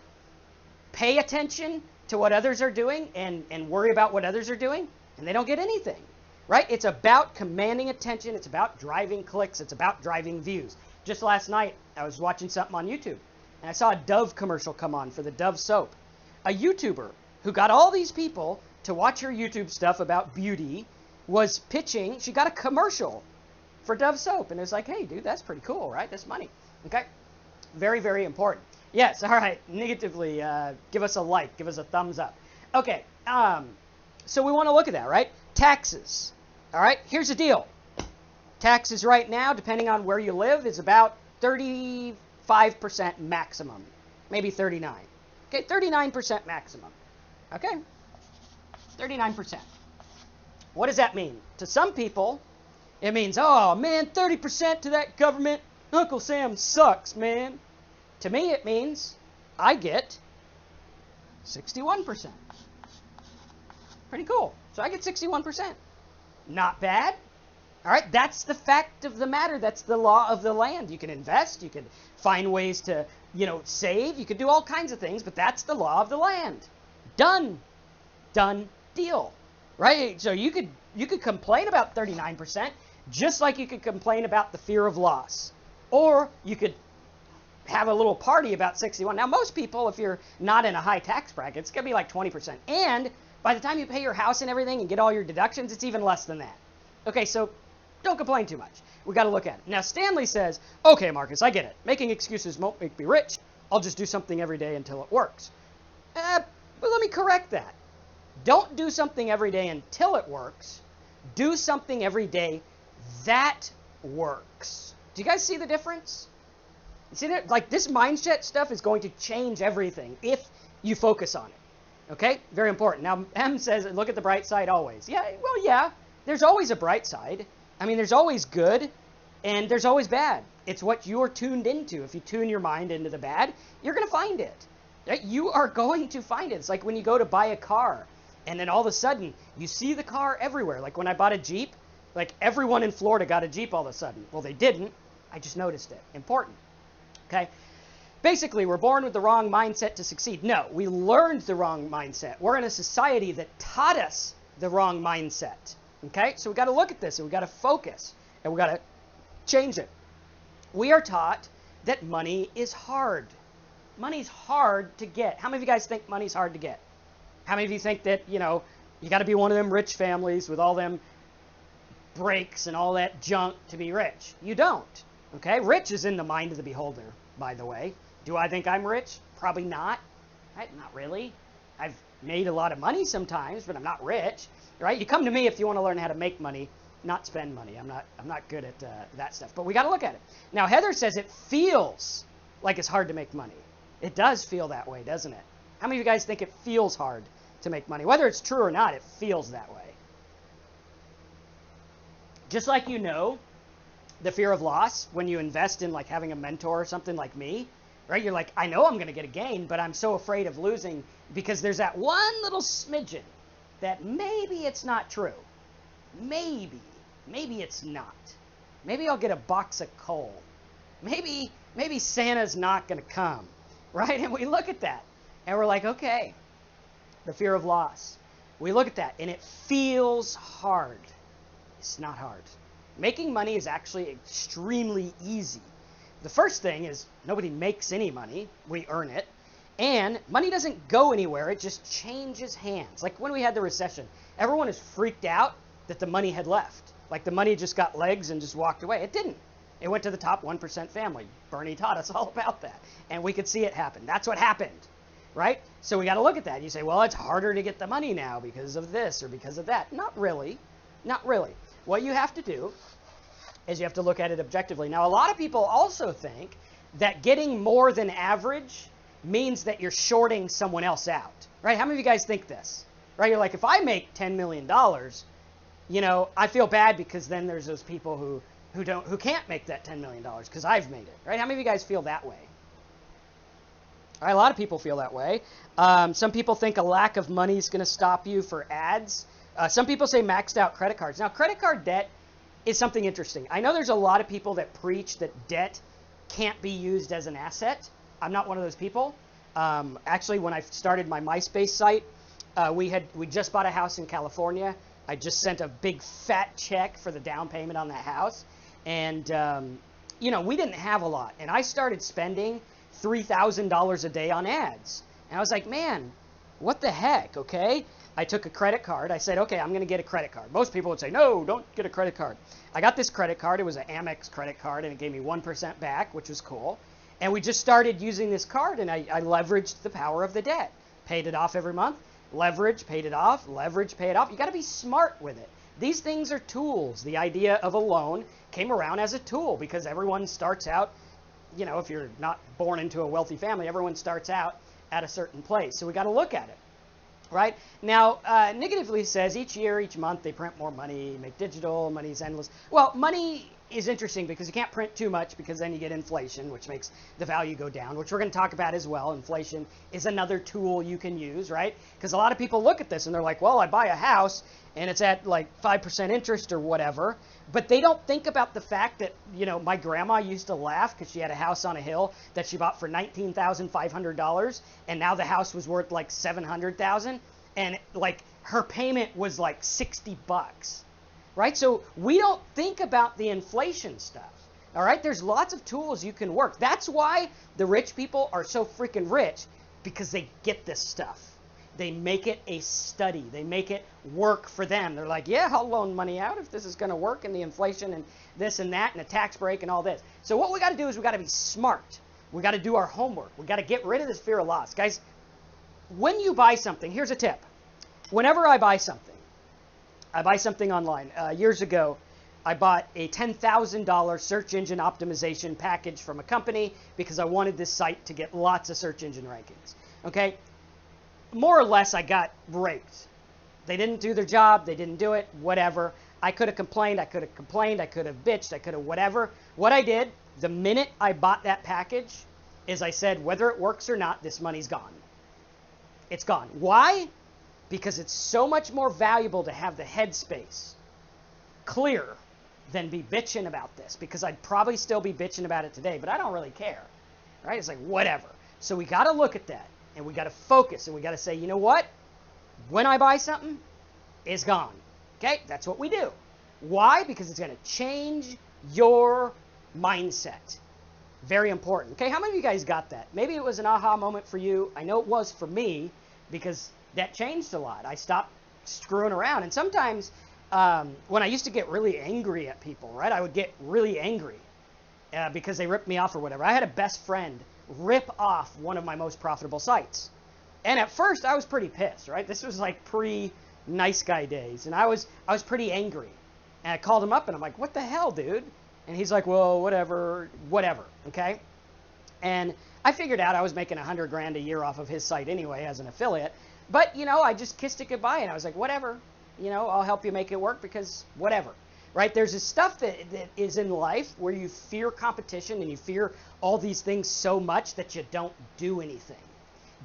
pay attention to what others are doing and worry about what others are doing, and they don't get anything, right? It's about commanding attention. It's about driving clicks. It's about driving views. Just last night, I was watching something on YouTube, and I saw a Dove commercial come on for the Dove soap. A YouTuber who got all these people to watch her YouTube stuff about beauty was pitching. She got a commercial for Dove soap, and it was like, hey, dude, that's pretty cool, right? That's money. Okay? Very, very important. Yes, all right, negatively, give us a like, give us a thumbs up. Okay, So we want to look at that, right? Taxes. All right, here's the deal. Taxes right now, depending on where you live, is about 35% maximum. Maybe 39. Okay, 39% maximum. Okay, 39%. What does that mean? To some people, it means, oh man, 30% to that government. Uncle Sam sucks, man. To me, it means I get 61%. Pretty cool. So I get 61%. Not bad. All right, that's the fact of the matter. That's the law of the land. You can invest. You can find ways to, save. You can do all kinds of things, but that's the law of the land. Done. Done deal. Right? So you could complain about 39%, just like you could complain about the fear of loss. Or you could have a little party about 61. Now, most people, if you're not in a high tax bracket, it's going to be like 20%. And by the time you pay your house and everything and get all your deductions, it's even less than that. Okay, so don't complain too much. We got to look at it. Now, Stanley says, okay, Marcus, I get it. Making excuses won't make me rich. I'll just do something every day until it works. But let me correct that. Don't do something every day until it works. Do something every day that works. Do you guys see the difference? You see that? Like, this mindset stuff is going to change everything if you focus on it. Okay? Very important. Now, M says, look at the bright side always. Yeah, well, yeah. There's always a bright side. I mean, there's always good and there's always bad. It's what you're tuned into. If you tune your mind into the bad, you're going to find it. Right? You are going to find it. It's like when you go to buy a car and then all of a sudden you see the car everywhere. Like when I bought a Jeep, like everyone in Florida got a Jeep all of a sudden. Well, they didn't. I just noticed it. Important. Okay? Basically, we're born with the wrong mindset to succeed. No, we learned the wrong mindset. We're in a society that taught us the wrong mindset. Okay? So we got to look at this and we got to focus and we got to change it. We are taught that money is hard. Money's hard to get. How many of you guys think money's hard to get? How many of you think that, you got to be one of them rich families with all them breaks and all that junk to be rich? You don't. Okay? Rich is in the mind of the beholder, by the way. Do I think I'm rich? Probably not. Right? Not really. I've made a lot of money sometimes, but I'm not rich. Right? You come to me if you want to learn how to make money, not spend money. I'm not good at that stuff. But we got to look at it. Now, Heather says it feels like it's hard to make money. It does feel that way, doesn't it? How many of you guys think it feels hard to make money? Whether it's true or not, it feels that way. Just like the fear of loss when you invest in like having a mentor or something like me, right? You're like, I know I'm going to get a gain, but I'm so afraid of losing because there's that one little smidgen that maybe it's not true. Maybe it's not. Maybe I'll get a box of coal. Maybe Santa's not going to come, right? And we look at that and we're like, okay, the fear of loss. We look at that and it feels hard. It's not hard. Making money is actually extremely easy. The first thing is nobody makes any money. We earn it. And money doesn't go anywhere. It just changes hands. Like when we had the recession, everyone is freaked out that the money had left. Like the money just got legs and just walked away. It didn't. It went to the top 1% family. Bernie taught us all about that. And we could see it happen. That's what happened, right? So we got to look at that. You say, well, it's harder to get the money now because of this or because of that. Not really. Not really. What you have to do is you have to look at it objectively. Now, a lot of people also think that getting more than average means that you're shorting someone else out, right? How many of you guys think this, right? You're like, if I make $10 million, I feel bad because then there's those people who can't make that $10 million because I've made it, right? How many of you guys feel that way? All right, a lot of people feel that way. Some people think a lack of money is going to stop you for ads. Some people say maxed out credit cards. Now, credit card debt is something interesting. I know there's a lot of people that preach that debt can't be used as an asset. I'm not one of those people. Actually, when I started my MySpace site, we just bought a house in California. I just sent a big fat check for the down payment on that house. And, we didn't have a lot. And I started spending $3,000 a day on ads. And I was like, man, what the heck, okay? I took a credit card. I said, okay, I'm going to get a credit card. Most people would say, no, don't get a credit card. I got this credit card. It was an Amex credit card, and it gave me 1% back, which was cool. And we just started using this card, and I leveraged the power of the debt. Paid it off every month. leverage, paid it off, leverage, pay it off. You got to be smart with it. These things are tools. The idea of a loan came around as a tool because everyone starts out, you know, if you're not born into a wealthy family, everyone starts out at a certain place. So we got to look at it, right? Now, negatively says each year, each month, they print more money, make digital, money's endless. Well, money is interesting because you can't print too much because then you get inflation, which makes the value go down, which we're going to talk about as well. Inflation is another tool you can use, right? Because a lot of people look at this and they're like, well, I buy a house and it's at like 5% interest or whatever, but they don't think about the fact that, you know, my grandma used to laugh because she had a house on a hill that she bought for $19,500 and now the house was worth like $700,000 and like her payment was like $60. Right? So we don't think about the inflation stuff. All right? There's lots of tools you can work. That's why the rich people are so freaking rich, because they get this stuff. They make it a study. They make it work for them. They're like, yeah, I'll loan money out if this is going to work, and the inflation and this and that and a tax break and all this. So what we got to do is we got to be smart. We got to do our homework. We got to get rid of this fear of loss. Guys, when you buy something, here's a tip. Whenever I buy something online. Years ago, I bought a $10,000 search engine optimization package from a company because I wanted this site to get lots of search engine rankings. Okay? More or less, I got raped. They didn't do their job. They didn't do it. Whatever. I could have complained. I could have bitched. I could have whatever. What I did, the minute I bought that package, is I said, whether it works or not, this money's gone. It's gone. Why? Because it's so much more valuable to have the headspace clear than be bitching about this, because I'd probably still be bitching about it today, but I don't really care, right? It's like, whatever. So we got to look at that, and we got to focus, and we got to say, you know what? When I buy something, it's gone. Okay? That's what we do. Why? Because it's going to change your mindset. Very important. Okay? How many of you guys got that? Maybe it was an aha moment for you. I know it was for me, because that changed a lot. I stopped screwing around. And sometimes when I used to get really angry at people, right, I would get really angry because they ripped me off or whatever. I had a best friend rip off one of my most profitable sites. And at first I was pretty pissed, right? This was like pre-nice guy days. And I was pretty angry. And I called him up and I'm like, what the hell, dude? And he's like, well, whatever, okay? And I figured out I was making $100,000 a year off of his site anyway as an affiliate. But, you know, I just kissed it goodbye, and I was like, whatever, you know, I'll help you make it work because whatever, right? There's this stuff that is in life where you fear competition and you fear all these things so much that you don't do anything.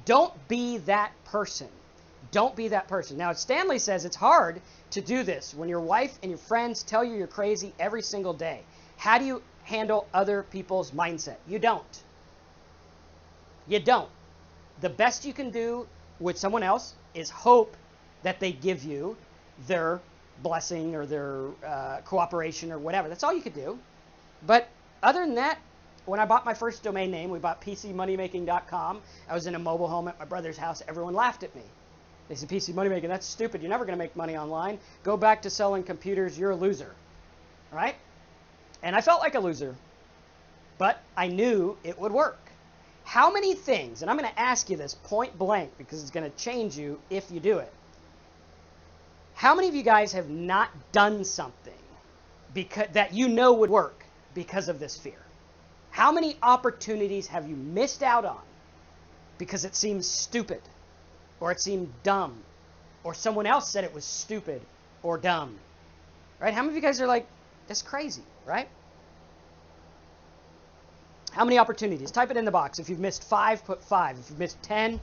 Don't be that person. Don't be that person. Now, Stanley says it's hard to do this when your wife and your friends tell you you're crazy every single day. How do you handle other people's mindset? You don't. You don't. The best you can do with someone else is hope that they give you their blessing or their cooperation or whatever. That's all you could do. But other than that, when I bought my first domain name, we bought PCMoneymaking.com. I was in a mobile home at my brother's house. Everyone laughed at me. They said, PC Moneymaking, that's stupid. You're never going to make money online. Go back to selling computers. You're a loser. Right? And I felt like a loser. But I knew it would work. How many things, and I'm going to ask you this point blank because it's going to change you if you do it. How many of you guys have not done something that you know would work because of this fear? How many opportunities have you missed out on because it seems stupid or it seemed dumb or someone else said it was stupid or dumb? Right? How many of you guys are like, that's crazy, right? How many opportunities? Type it in the box. If you've missed 5, put 5. If you've missed 10,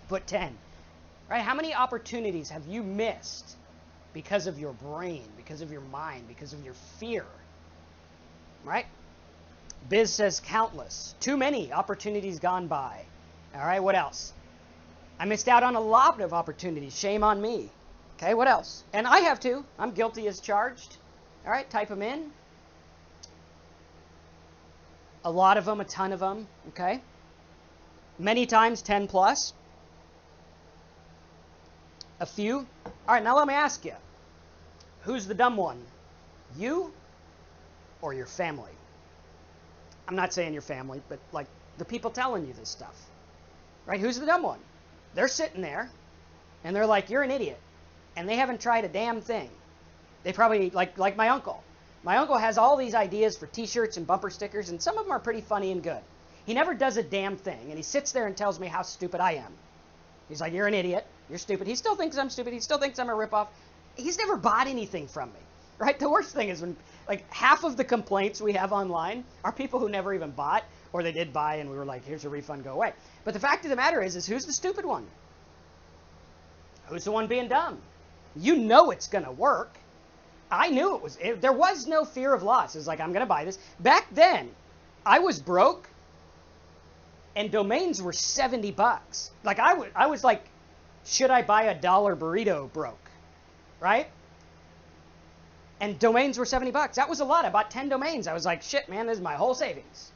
put 10. Right? How many opportunities have you missed because of your brain, because of your mind, because of your fear? Right? Biz says countless. Too many opportunities gone by. All right, what else? I missed out on a lot of opportunities. Shame on me. Okay, what else? And I have too. I'm guilty as charged. All right, type them in. A lot of them, a ton of them, okay? Many times, 10 plus. A few. All right, now let me ask you. Who's the dumb one? You or your family? I'm not saying your family, but like the people telling you this stuff. Right? Who's the dumb one? They're sitting there. And they're like, you're an idiot. And they haven't tried a damn thing. They probably, like my uncle. My uncle has all these ideas for t-shirts and bumper stickers, and some of them are pretty funny and good. He never does a damn thing, and he sits there and tells me how stupid I am. He's like, you're an idiot. You're stupid. He still thinks I'm stupid. He still thinks I'm a ripoff. He's never bought anything from me, right? The worst thing is when, like, half of the complaints we have online are people who never even bought, or they did buy and we were like, here's a refund, go away. But the fact of the matter is who's the stupid one? Who's the one being dumb? You know it's going to work. I knew there was no fear of loss. It was like, I'm going to buy this. Back then, I was broke and domains were $70. Like I was like, should I buy $1 burrito broke, right? And domains were $70. That was a lot. I bought 10 domains. I was like, shit, man, this is my whole savings.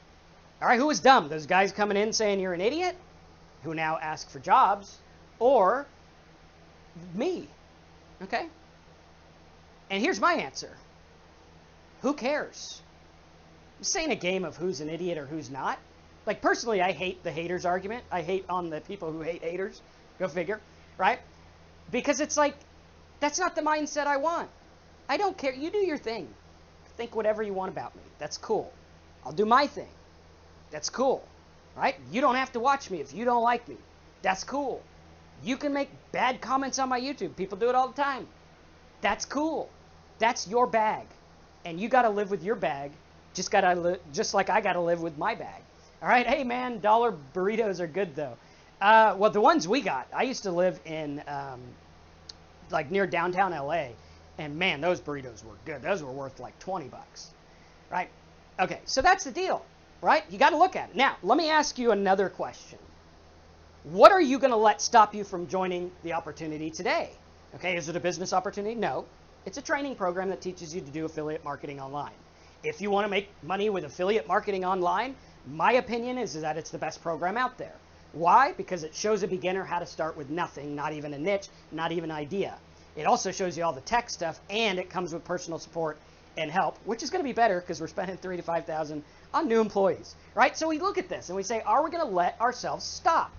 All right, who was dumb? Those guys coming in saying you're an idiot, who now ask for jobs, or me, okay? And here's my answer. Who cares? This ain't a game of who's an idiot or who's not. Like, personally, I hate the haters argument. I hate on the people who hate haters. Go figure, right? Because it's like, that's not the mindset I want. I don't care. You do your thing. Think whatever you want about me. That's cool. I'll do my thing. That's cool, right? You don't have to watch me if you don't like me. That's cool. You can make bad comments on my YouTube. People do it all the time. That's cool. That's your bag. And you got to live with your bag, just like I got to live with my bag. All right? Hey, man, dollar burritos are good, though. Well, the ones we got, I used to live in, like, near downtown LA, and, man, those burritos were good. Those were worth, like, $20, right? Okay, so that's the deal, right? You got to look at it. Now, let me ask you another question. What are you going to let stop you from joining the opportunity today? Okay, is it a business opportunity? No. It's a training program that teaches you to do affiliate marketing online. If you want to make money with affiliate marketing online, my opinion is that it's the best program out there. Why? Because it shows a beginner how to start with nothing, not even a niche, not even an idea. It also shows you all the tech stuff, and it comes with personal support and help, which is going to be better because we're spending $3,000 to $5,000 on new employees, right? So we look at this and we say, are we going to let ourselves stop?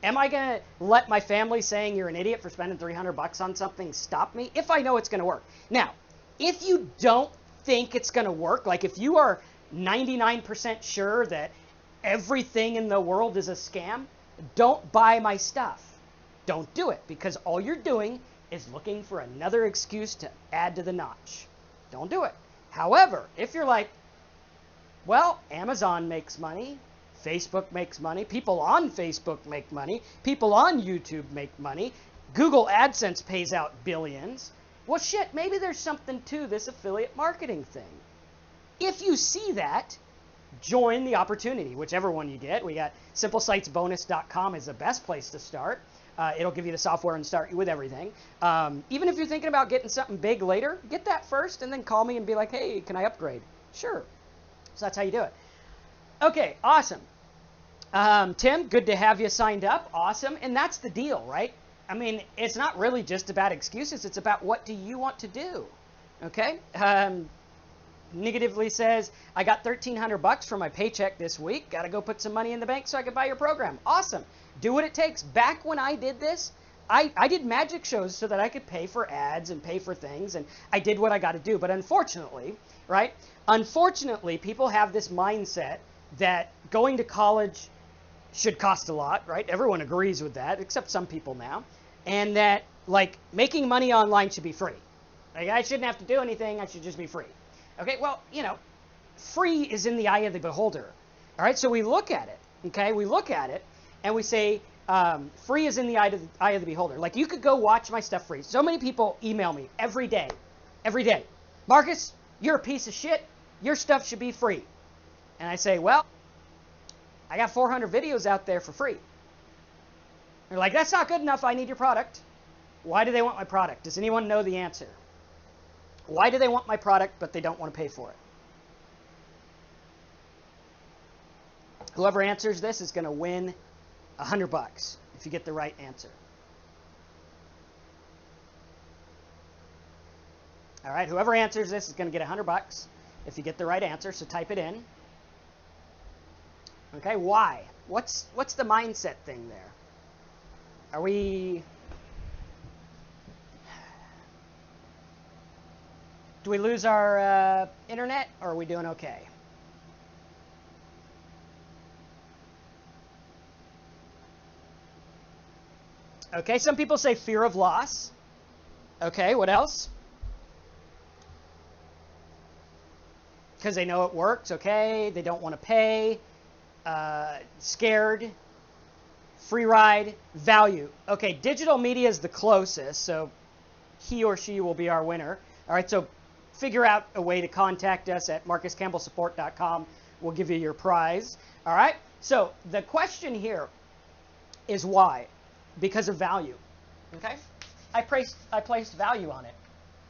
Am I going to let my family saying you're an idiot for spending $300 on something stop me if I know it's going to work? Now, if you don't think it's going to work, like if you are 99% sure that everything in the world is a scam, don't buy my stuff. Don't do it, because all you're doing is looking for another excuse to add to the notch. Don't do it. However, if you're like, well, Amazon makes money, Facebook makes money, people on Facebook make money, people on YouTube make money, Google AdSense pays out billions. Well, shit, maybe there's something to this affiliate marketing thing. If you see that, join the opportunity, whichever one you get. We got simplesitesbonus.com is the best place to start. It'll give you the software and start you with everything. Even if you're thinking about getting something big later, get that first and then call me and be like, hey, can I upgrade? Sure. So that's how you do it. Okay, awesome. Tim, good to have you signed up. Awesome. And that's the deal, right? I mean, it's not really just about excuses. It's about what do you want to do, okay? Negatively says, I got $1,300 for my paycheck this week. Got to go put some money in the bank so I can buy your program. Awesome. Do what it takes. Back when I did this, I did magic shows so that I could pay for ads and pay for things, and I did what I got to do. But unfortunately, right? Unfortunately, people have this mindset that going to college should cost a lot, right? Everyone agrees with that, except some people now. And that, like, making money online should be free. Like, I shouldn't have to do anything. I should just be free. Okay, well, you know, free is in the eye of the beholder. All right, so we look at it, okay? We look at it, and we say free is in the eye of the beholder. Like, you could go watch my stuff free. So many people email me every day. Marcus, you're a piece of shit. Your stuff should be free. And I say, well, I got 400 videos out there for free. They're like, that's not good enough. I need your product. Why do they want my product? Does anyone know the answer? Why do they want my product, but they don't want to pay for it? Whoever answers this is going to win $100 if you get the right answer. All right, whoever answers this is going to get $100 if you get the right answer, so type it in. Okay, why? What's the mindset thing there? Are we Do we lose our internet, or are we doing okay? Okay, some people say fear of loss. Okay, what else? Because they know it works, okay? They don't want to pay. Scared. Free ride. Value. Okay, digital media is the closest, so he or she will be our winner. All right, so figure out a way to contact us at marcuscampbellsupport.com. We'll give you your prize. All right, so the question here is why? Because of value. Okay, I placed value on it.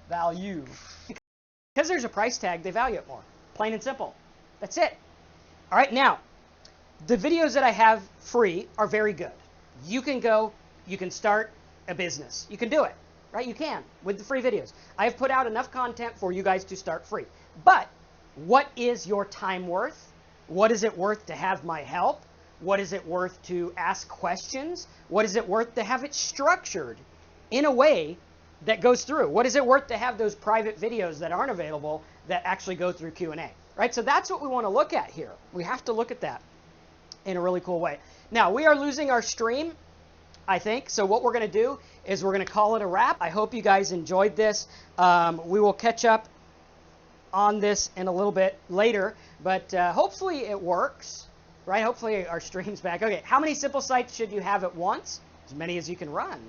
Value. Because there's a price tag, they value it more. Plain and simple. That's it. All right, now, the videos that I have free are very good. You can go, you can start a business. You can do it, right? You can with the free videos. I have put out enough content for you guys to start free. But what is your time worth? What is it worth to have my help? What is it worth to ask questions? What is it worth to have it structured in a way that goes through? What is it worth to have those private videos that aren't available that actually go through Q&A, right? So that's what we want to look at here. We have to look at that in a really cool way. Now, we are losing our stream, I think. So what we're going to do is we're going to call it a wrap. I hope you guys enjoyed this. We will catch up on this in a little bit later, but hopefully it works, right? Hopefully our stream's back. Okay, how many simple sites should you have at once? As many as you can run.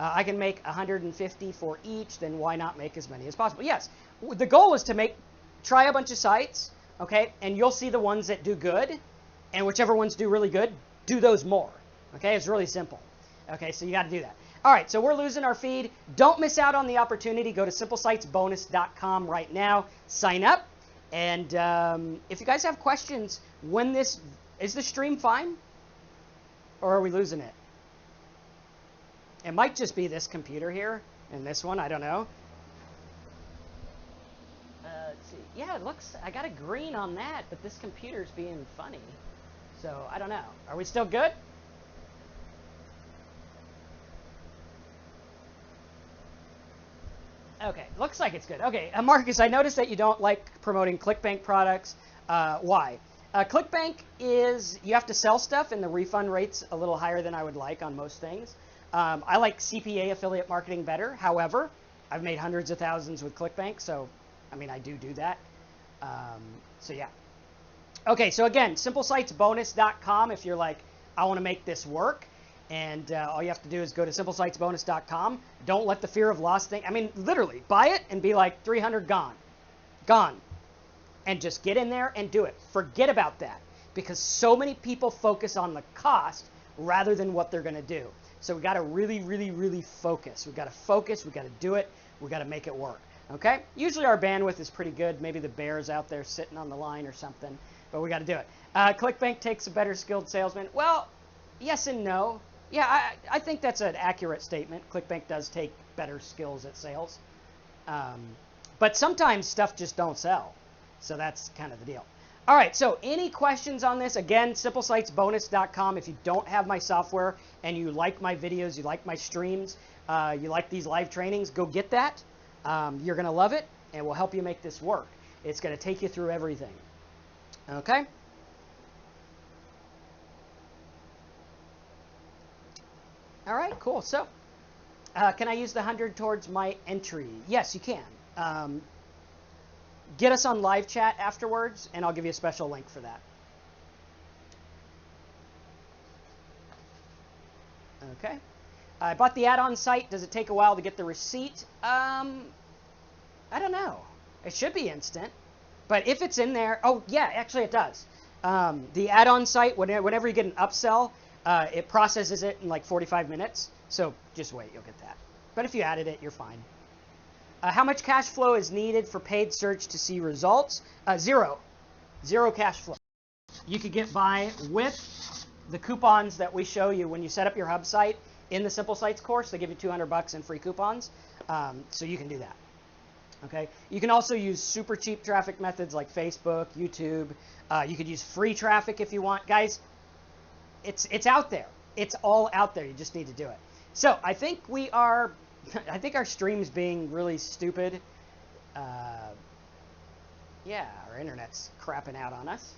I can make 150 for each, then why not make as many as possible? Yes, the goal is to try a bunch of sites, okay, and you'll see the ones that do good, and whichever ones do really good, do those more, okay? It's really simple, okay, so you got to do that. All right, so we're losing our feed. Don't miss out on the opportunity. Go to simplesitesbonus.com right now, sign up, and if you guys have questions, is the stream fine, or are we losing it? It might just be this computer here and this one. I don't know. Let's see. Yeah, it looks, I got a green on that, but this computer's being funny. So I don't know. Are we still good? Okay, looks like it's good. Okay, Marcus, I noticed that you don't like promoting ClickBank products. Why? ClickBank is, you have to sell stuff, and the refund rate's a little higher than I would like on most things. I like CPA affiliate marketing better. However, I've made hundreds of thousands with ClickBank, so I mean, I do that. So yeah. Okay, so again, simplesitesbonus.com if you're like, I want to make this work. And all you have to do is go to simplesitesbonus.com. Don't let the fear of loss thing, I mean, literally, buy it and be like 300 gone. Gone. And just get in there and do it. Forget about that. Because so many people focus on the cost rather than what they're going to do. So we got to really, really, really focus. We got to focus. We got to do it. We got to make it work. Okay? Usually our bandwidth is pretty good. Maybe the bear's out there sitting on the line or something. But we got to do it. ClickBank takes a better skilled salesman. Well, yes and no. Yeah, I think that's an accurate statement. ClickBank does take better skills at sales. But sometimes stuff just don't sell. So that's kind of the deal. All right, so any questions on this? Again, simplesitesbonus.com. If you don't have my software and you like my videos, you like my streams, you like these live trainings, go get that. You're going to love it, and we'll help you make this work. It's going to take you through everything. Okay? All right, cool. So can I use the 100 towards my entry? Yes, you can. Get us on live chat afterwards, and I'll give you a special link for that. Okay. I bought the add-on site. Does it take a while to get the receipt? I don't know. It should be instant. But if it's in there, oh, yeah, actually it does. The add-on site, whenever you get an upsell, it processes it in like 45 minutes. So just wait, you'll get that. But if you added it, you're fine. How much cash flow is needed for paid search to see results? Zero. Zero cash flow. You could get by with the coupons that we show you when you set up your hub site in the Simple Sites course. They give you $200 in free coupons. So you can do that. Okay. You can also use super cheap traffic methods like Facebook, YouTube. You could use free traffic if you want. Guys, it's out there. It's all out there. You just need to do it. So I think our stream's being really stupid. Yeah, our internet's crapping out on us.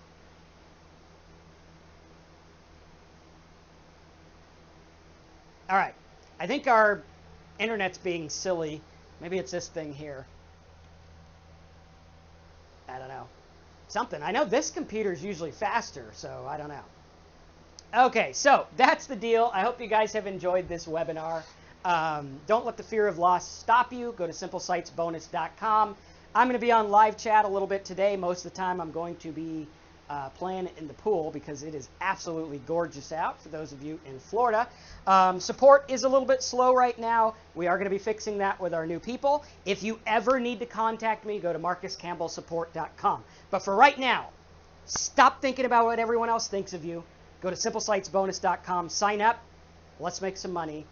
All right. I think our internet's being silly. Maybe it's this thing here. I don't know. Something. I know this computer's usually faster, so I don't know. Okay, so that's the deal. I hope you guys have enjoyed this webinar. Don't let the fear of loss stop you. Go to simplesitesbonus.com. I'm going to be on live chat a little bit today. Most of the time I'm going to be playing in the pool because it is absolutely gorgeous out for those of you in Florida. Support is a little bit slow right now. We are going to be fixing that with our new people. If you ever need to contact me, go to marcuscampbellsupport.com. But for right now, stop thinking about what everyone else thinks of you. Go to simplesitesbonus.com, sign up, let's make some money,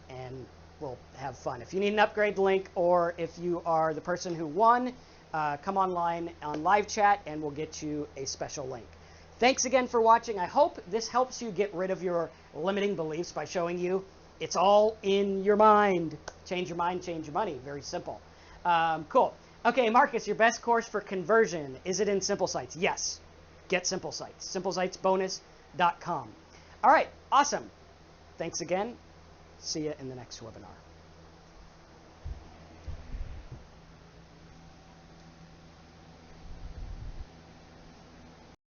and we'll have fun. If you need an upgrade link, or if you are the person who won, come online on live chat and we'll get you a special link. Thanks again for watching. I hope this helps you get rid of your limiting beliefs by showing you it's all in your mind. Change your mind, change your money. Very simple. Cool. Okay, Marcus, your best course for conversion, is it in Simple Sites? Yes. Get Simple Sites. simplesitesbonus.com. All right, awesome. Thanks again. See you in the next webinar.